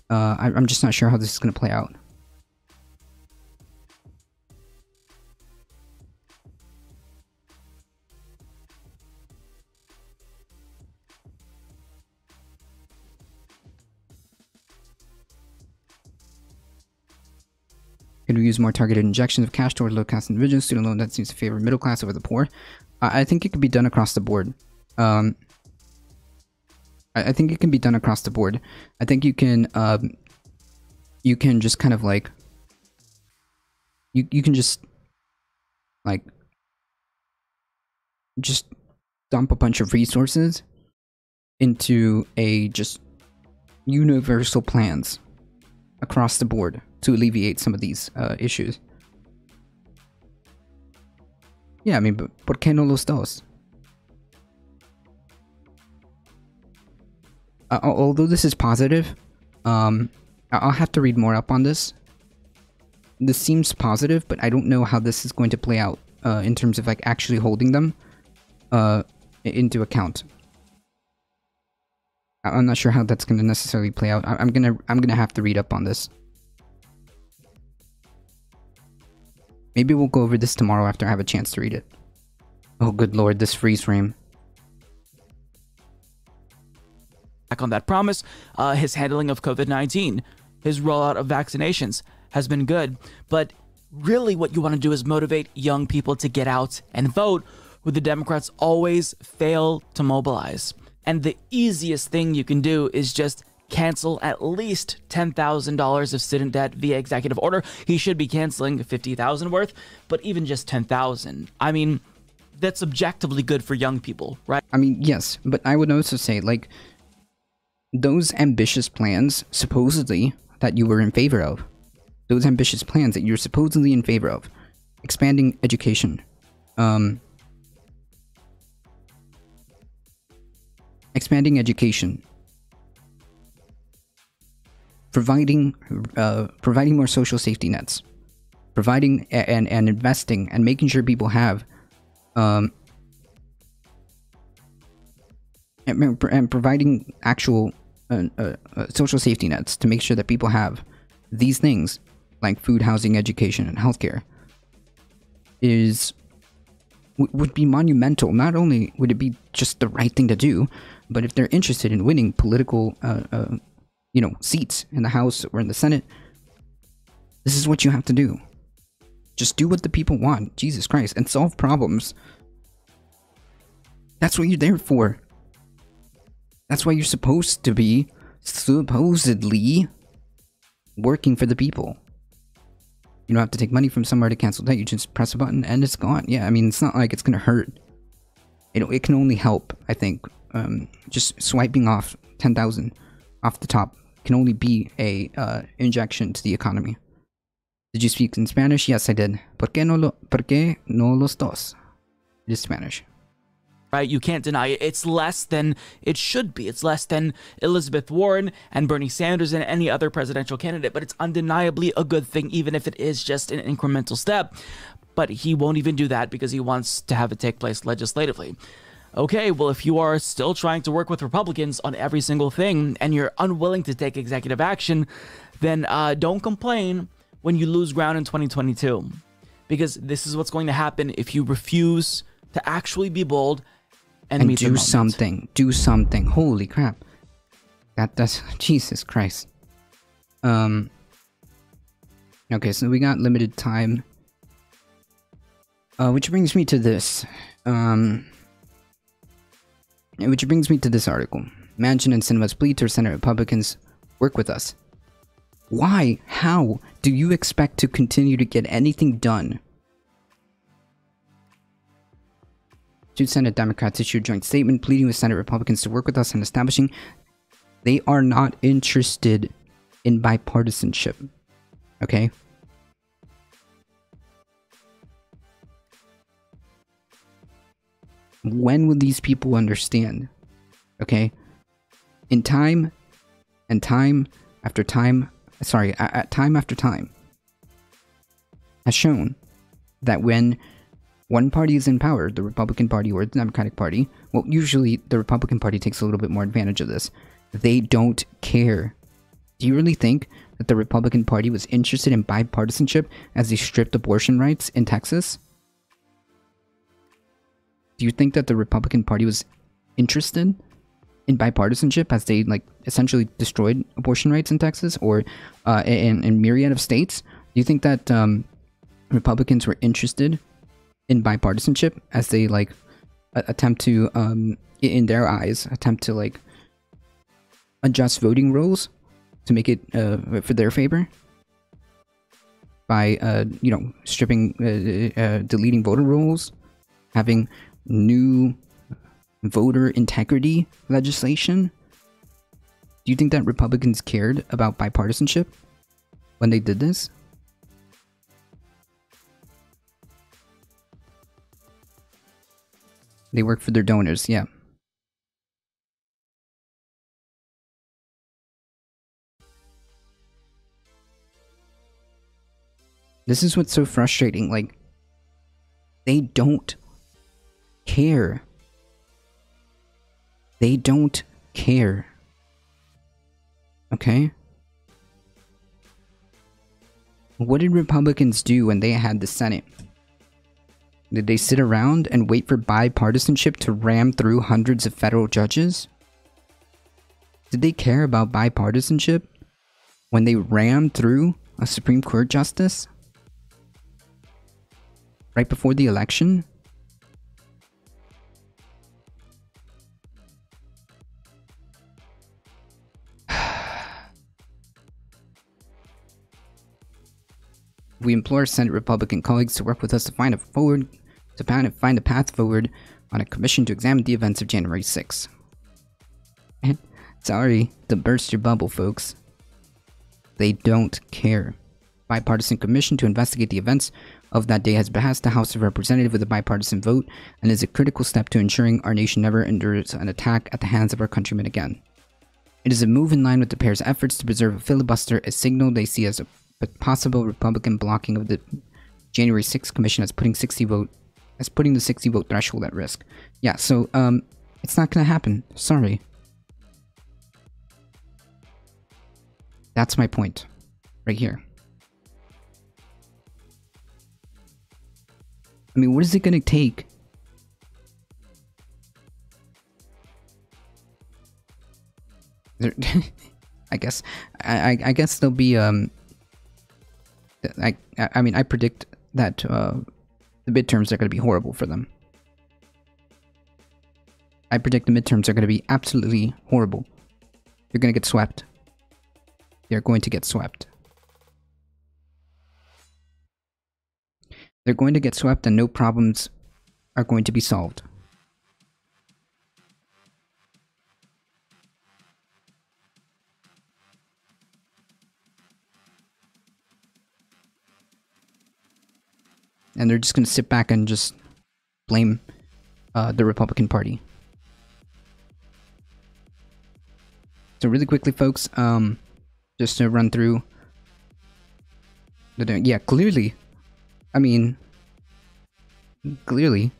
I'm just not sure how this is going to play out. Could we use more targeted injections of cash toward low-class individuals? Student loan debt seems to favor middle class over the poor. I think it could be done across the board. I think it can be done across the board. I think you can just kind of you can just just dump a bunch of resources into just universal plans across the board to alleviate some of these issues. Yeah, I mean, but ¿por qué no los dos? Although this is positive, I'll have to read more up on this. This seems positive, but I don't know how this is going to play out in terms of actually holding them into account. I'm not sure how that's going to necessarily play out. I'm gonna have to read up on this. Maybe we'll go over this tomorrow after I have a chance to read it. Oh, good lord, this freeze frame.
Back on that promise, his handling of COVID-19, his rollout of vaccinations has been good. But really what you want to do is motivate young people to get out and vote, who the Democrats always fail to mobilize. And the easiest thing you can do is just cancel at least $10,000 of student debt via executive order. He should be canceling $50,000 worth, but even just $10,000. I mean, that's objectively good for young people, right?
I mean, yes, but I would also say, like, those ambitious plans, supposedly, that you were in favor of, those ambitious plans that you're supposedly in favor of, expanding education, providing more social safety nets, providing and investing and making sure people have, and providing actual social safety nets to make sure that people have these things like food, housing, education, and healthcare would be monumental. Not only would it be just the right thing to do, but if they're interested in winning political seats in the House or in the Senate, this is what you have to do. Just do what the people want, Jesus Christ, and solve problems. That's what you're there for. That's why you're supposed to be, supposedly, working for the people. You don't have to take money from somewhere to cancel debt. You just press a button and it's gone. Yeah, I mean, it's not like it's gonna hurt. It can only help, I think. Just swiping off 10,000 off the top can only be a injection to the economy. Did you speak in Spanish? Yes, I did. ¿Por qué no los dos? It is Spanish.
Right? You can't deny it. It's less than it should be. It's less than Elizabeth Warren and Bernie Sanders and any other presidential candidate, but it's undeniably a good thing, even if it is just an incremental step. But he won't even do that because he wants to have it take place legislatively. Okay, well, if you are still trying to work with Republicans on every single thing and you're unwilling to take executive action, then don't complain when you lose ground in 2022. Because this is what's going to happen if you refuse to actually be bold and meet the moment.
Do something. Holy crap. That's Jesus Christ. Okay, so we got limited time. Which brings me to this. Which brings me to this article. Manchin and Sinema's plea to Senate Republicans: work with us. Why? How do you expect to continue to get anything done? Two Senate Democrats issued a joint statement pleading with Senate Republicans to work with us on establishing they are not interested in bipartisanship. Okay? When will these people understand? Okay? In time and time after time, time after time has shown that when one party is in power, the Republican Party or the Democratic Party, well, usually the Republican Party takes a little bit more advantage of this. They don't care. Do you really think that the Republican Party was interested in bipartisanship as they stripped abortion rights in Texas? Do you think that the Republican Party was interested in bipartisanship as they, like, essentially destroyed abortion rights in Texas or in myriad of states? Do you think that Republicans were interested in bipartisanship as they, like, attempt to, in their eyes, attempt to, like, adjust voting rules to make it for their favor by, stripping, deleting voter rolls, having new voter integrity legislation? Do you think that Republicans cared about bipartisanship when they did this? They work for their donors, yeah. This is what's so frustrating, like, they don't care. They don't care. Okay? What did Republicans do when they had the Senate? Did they sit around and wait for bipartisanship to ram through hundreds of federal judges? Did they care about bipartisanship when they rammed through a Supreme Court justice? Right before the election? We implore Senate Republican colleagues to work with us to find a path forward on a commission to examine the events of January 6th. Sorry to burst your bubble, folks. They don't care. Bipartisan commission to investigate the events of that day has passed the House of Representatives with a bipartisan vote and is a critical step to ensuring our nation never endures an attack at the hands of our countrymen again. It is a move in line with the pair's efforts to preserve a filibuster, a signal they see as a possible Republican blocking of the January 6th commission as putting the 60 vote threshold at risk. Yeah, so it's not gonna happen. Sorry. That's my point. Right here. I mean, what is it gonna take? I guess there'll be I mean, I predict that the midterms are going to be horrible for them. I predict the midterms are going to be absolutely horrible. They're going to get swept. They're going to get swept. They're going to get swept and no problems are going to be solved. And they're just going to sit back and just blame the Republican Party. So really quickly, folks, just to run through. Yeah, clearly. I mean, clearly.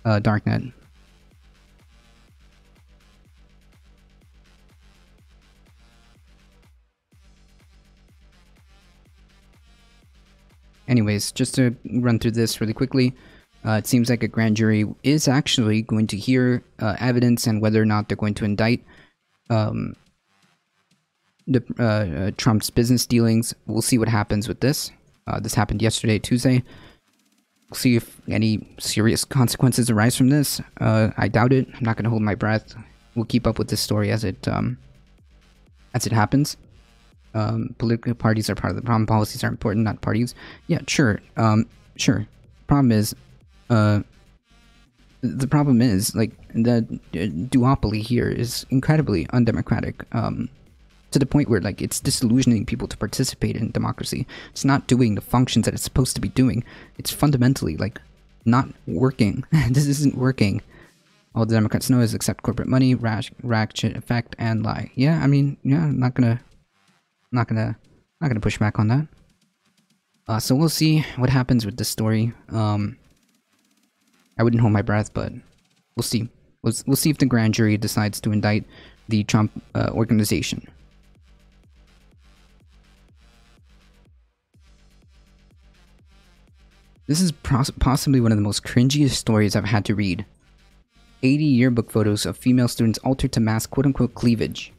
Darknet. Anyways, just to run through this really quickly, it seems like a grand jury is actually going to hear evidence and whether or not they're going to indict Trump's business dealings. We'll see what happens with this. This happened yesterday, Tuesday. We'll see if any serious consequences arise from this. I doubt it. I'm not going to hold my breath. We'll keep up with this story as it happens. Political parties are part of the problem. Policies are important, not parties. Yeah, sure. Sure. Problem is, the problem is, like, the duopoly here is incredibly undemocratic. To the point where, like, it's disillusioning people to participate in democracy. It's not doing the functions that it's supposed to be doing. It's fundamentally, like, not working. This isn't working. All the Democrats know is accept corporate money, ratchet effect, and lie. Yeah, I mean, yeah, I'm not gonna push back on that. So we'll see what happens with this story. I wouldn't hold my breath, but we'll see. We'll see if the grand jury decides to indict the Trump organization. This is possibly one of the most cringiest stories I've had to read. 80 yearbook photos of female students altered to mask quote-unquote cleavage.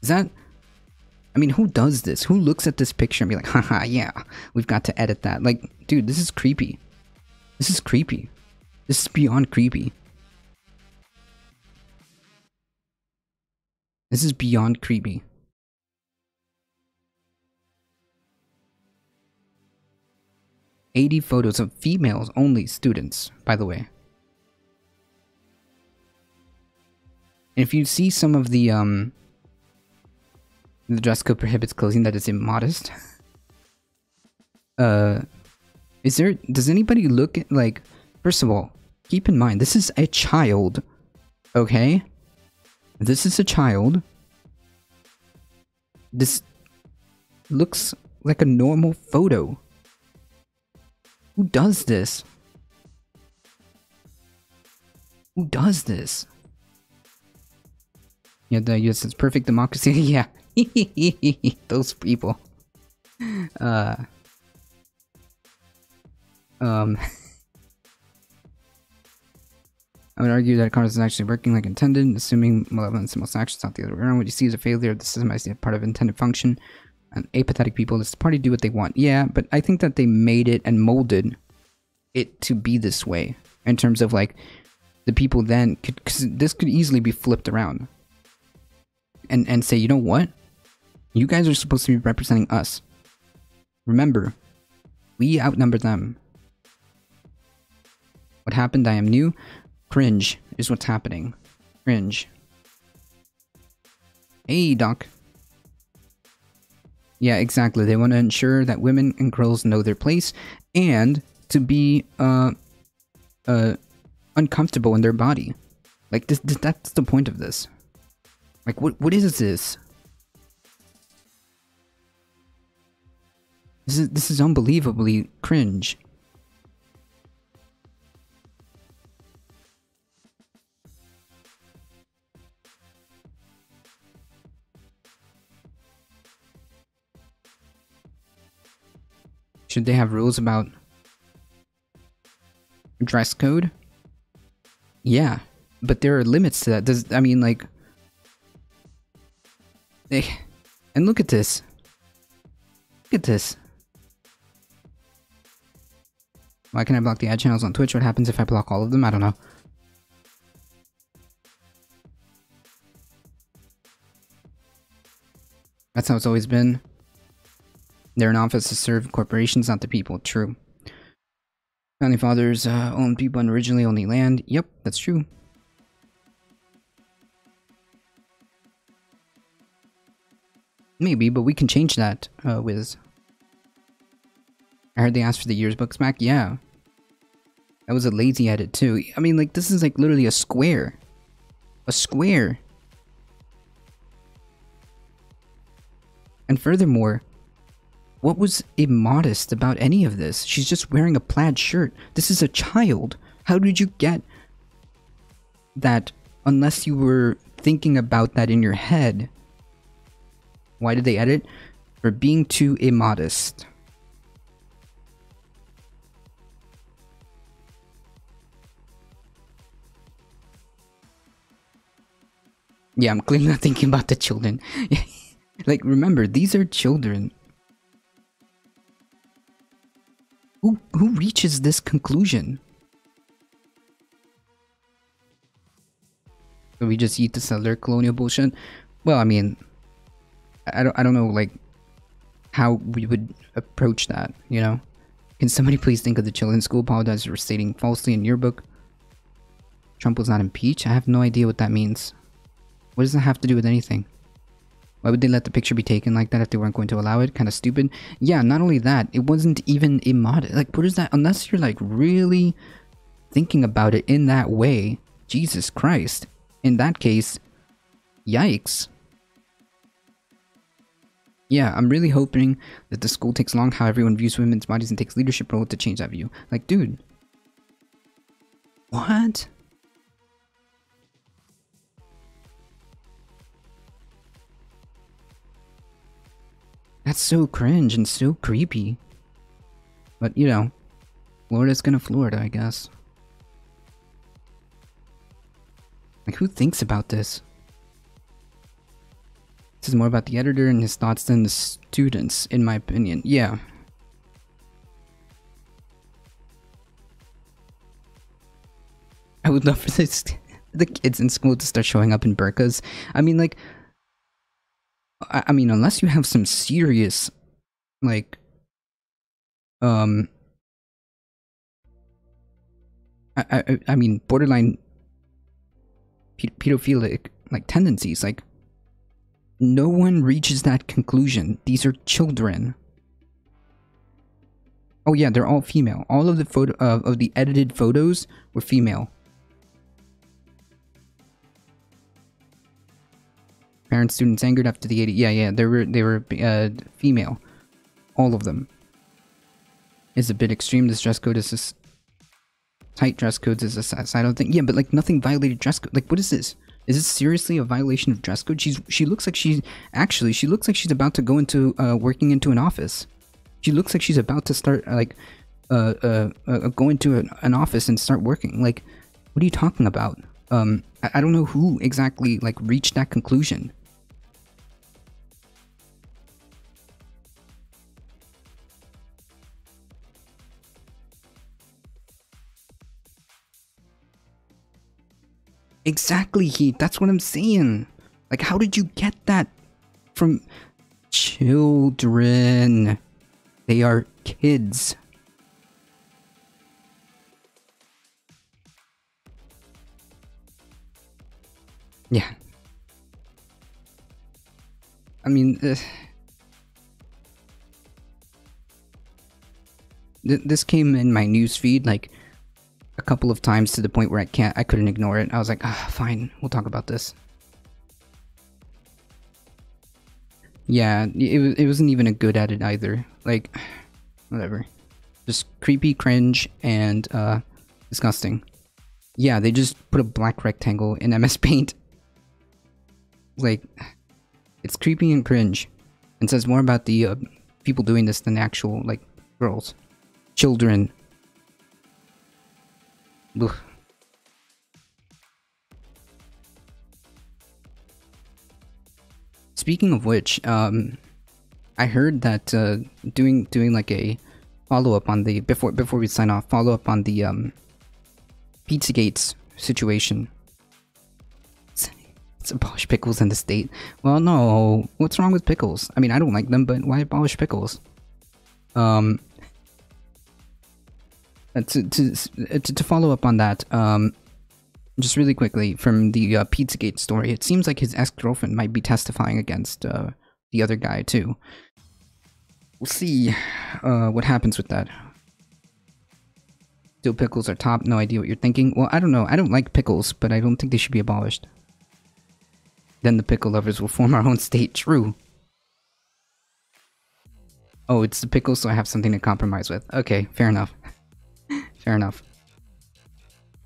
Is that... I mean, who does this? Who looks at this picture and be like, haha, yeah, we've got to edit that. Like, dude, this is creepy. This is creepy. This is beyond creepy. This is beyond creepy. "80 photos of females only students, by the way. And if you see some of the dress code prohibits clothing that is immodest. Does anybody look at, like, first of all, keep in mind, this is a child, okay? This is a child. This looks like a normal photo. Who does this? Who does this? Yeah, the US is perfect democracy. Yeah. Those people. I would argue that Congress is actually working like intended, assuming malevolence and most actions, not the other way around. What you see is a failure of the system. I see a part of intended function. And apathetic people, this party do what they want. Yeah, but I think that they made it and molded it to be this way. In terms of like, the people then could, because this could easily be flipped around. And say, you know what? You guys are supposed to be representing us. Remember, we outnumber them. What happened? I am new. Cringe is what's happening. Cringe. Hey, Doc. Yeah, exactly. They want to ensure that women and girls know their place and to be uncomfortable in their body. Like that's the point of this. Like what is this? This is unbelievably cringe. Should they have rules about dress code? Yeah, but there are limits to that. I mean, like, and look at this. Look at this. Why can't I block the ad channels on Twitch? What happens if I block all of them? I don't know. That's how it's always been. They're an office to serve corporations, not the people. True. Founding fathers owned people and originally only land. Yep, that's true. Maybe, but we can change that, Wiz. I heard they asked for the year's books back. Yeah. That was a lazy edit, too. I mean, like, this is, like, literally a square. A square. And furthermore, what was immodest about any of this? She's just wearing a plaid shirt. This is a child. How did you get that unless you were thinking about that in your head? Why did they edit? For being too immodest. Yeah, I'm clearly not thinking about the children. Like, remember, these are children. Who reaches this conclusion? So we just eat the settler colonial bullshit? Well, I mean, I don't know, like, how we would approach that, you know? Can somebody please think of the children's school apologize for stating falsely in yearbook? Trump was not impeached? I have no idea what that means. What does that have to do with anything? Why would they let the picture be taken like that if they weren't going to allow it? Kind of stupid. Yeah, not only that, it wasn't even immodest. Like, what is that? Unless you're, like, really thinking about it in that way. Jesus Christ. In that case, yikes. Yeah, I'm really hoping that the school takes along how everyone views women's bodies and takes leadership role to change that view. Like, dude. What? That's so cringe and so creepy. But, you know, Florida's gonna Florida, I guess. Like, who thinks about this? This is more about the editor and his thoughts than the students, in my opinion. Yeah. I would love for the kids in school to start showing up in burqas. I mean, like, I mean, unless you have some serious, like, I mean, borderline pedophilic, like, tendencies, like, no one reaches that conclusion. These are children. Oh yeah, they're all female. All of the photo of the edited photos were female. Parents, students angered after the 80. Yeah, they were female. All of them. Is a bit extreme. This dress code is this tight dress codes is a sidle thing. Yeah, but like nothing violated dress code. Like, what is this? Is this seriously a violation of dress code? She looks like she looks like she's about to go into working into an office. She looks like she's about to start like go into an office and start working. Like, what are you talking about? I don't know who exactly like reached that conclusion. Exactly, Heat. That's what I'm saying. Like, how did you get that from children? They are kids. Yeah. I mean, this came in my newsfeed like a couple of times to the point where I couldn't ignore it. I was like, fine, we'll talk about this. Yeah, it wasn't even a good edit either. Like, whatever. Just creepy, cringe, and disgusting. Yeah, they just put a black rectangle in MS Paint. Like, it's creepy and cringe. And says more about the people doing this than actual, like, girls. Children. Ugh. Speaking of which, I heard that doing like a follow-up on the before we sign off, follow-up on the Pizzagates situation. Let's abolish pickles in the state. Well, no. What's wrong with pickles? I mean, I don't like them, but why abolish pickles? To follow up on that, just really quickly from the Pizzagate story, it seems like his ex-girlfriend might be testifying against the other guy too. We'll see what happens with that. Still, pickles are top. No idea what you're thinking. Well, I don't know. I don't like pickles, but I don't think they should be abolished. Then the pickle lovers will form our own state. True. Oh, it's the pickles, so I have something to compromise with. Okay, fair enough. Fair enough.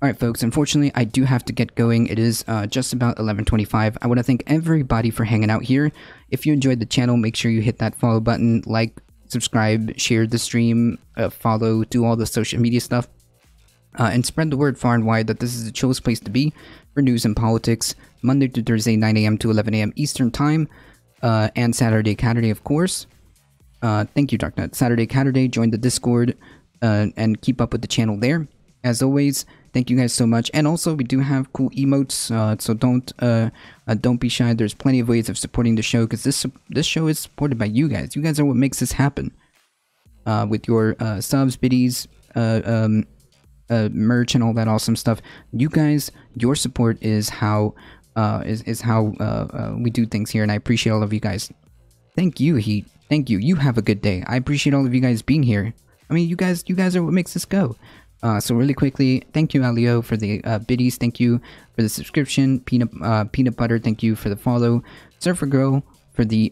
Alright folks, unfortunately I do have to get going. It is just about 11:25. I want to thank everybody for hanging out here. If you enjoyed the channel, make sure you hit that follow button, like, subscribe, share the stream, follow, do all the social media stuff. And spread the word far and wide that this is the chillest place to be for news and politics, Monday to Thursday, 9 AM to 11 AM Eastern Time, and Saturday Catterday, of course. Thank you, Darknut. Saturday Catterday, join the Discord, and keep up with the channel there. As always, thank you guys so much. And also, we do have cool emotes, so don't be shy. There's plenty of ways of supporting the show, because this show is supported by you guys. You guys are what makes this happen. With your subs, biddies, merch, and all that awesome stuff. You guys, your support is how we do things here, and I appreciate all of you guys. Thank you, Heat. Thank you. You have a good day. I appreciate all of you guys being here. I mean, you guys are what makes this go. So really quickly, thank you, Alio, for the biddies. Thank you for the subscription. Peanut Butter, thank you for the follow. Surfer Girl for the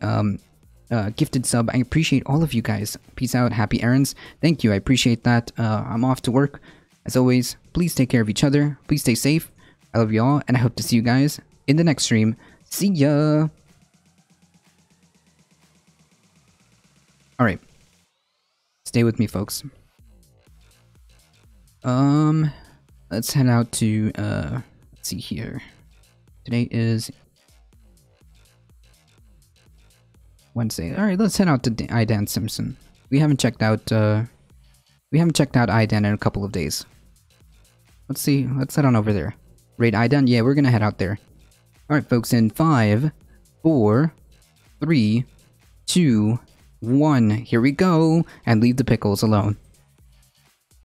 gifted sub. I appreciate all of you guys. Peace out. Happy errands. Thank you. I appreciate that. I'm off to work. As always, please take care of each other. Please stay safe. I love you all, and I hope to see you guys in the next stream. See ya! Alright. Stay with me, folks. Let's head out to, let's see here. Today is Wednesday. Alright, let's head out to Idan Simpson. We haven't checked out Idan in a couple of days. Let's see, let's head on over there. Raid Idan? Yeah, we're gonna head out there. Alright, folks, in 5, 4, 3, 2, 1, here we go, and leave the pickles alone.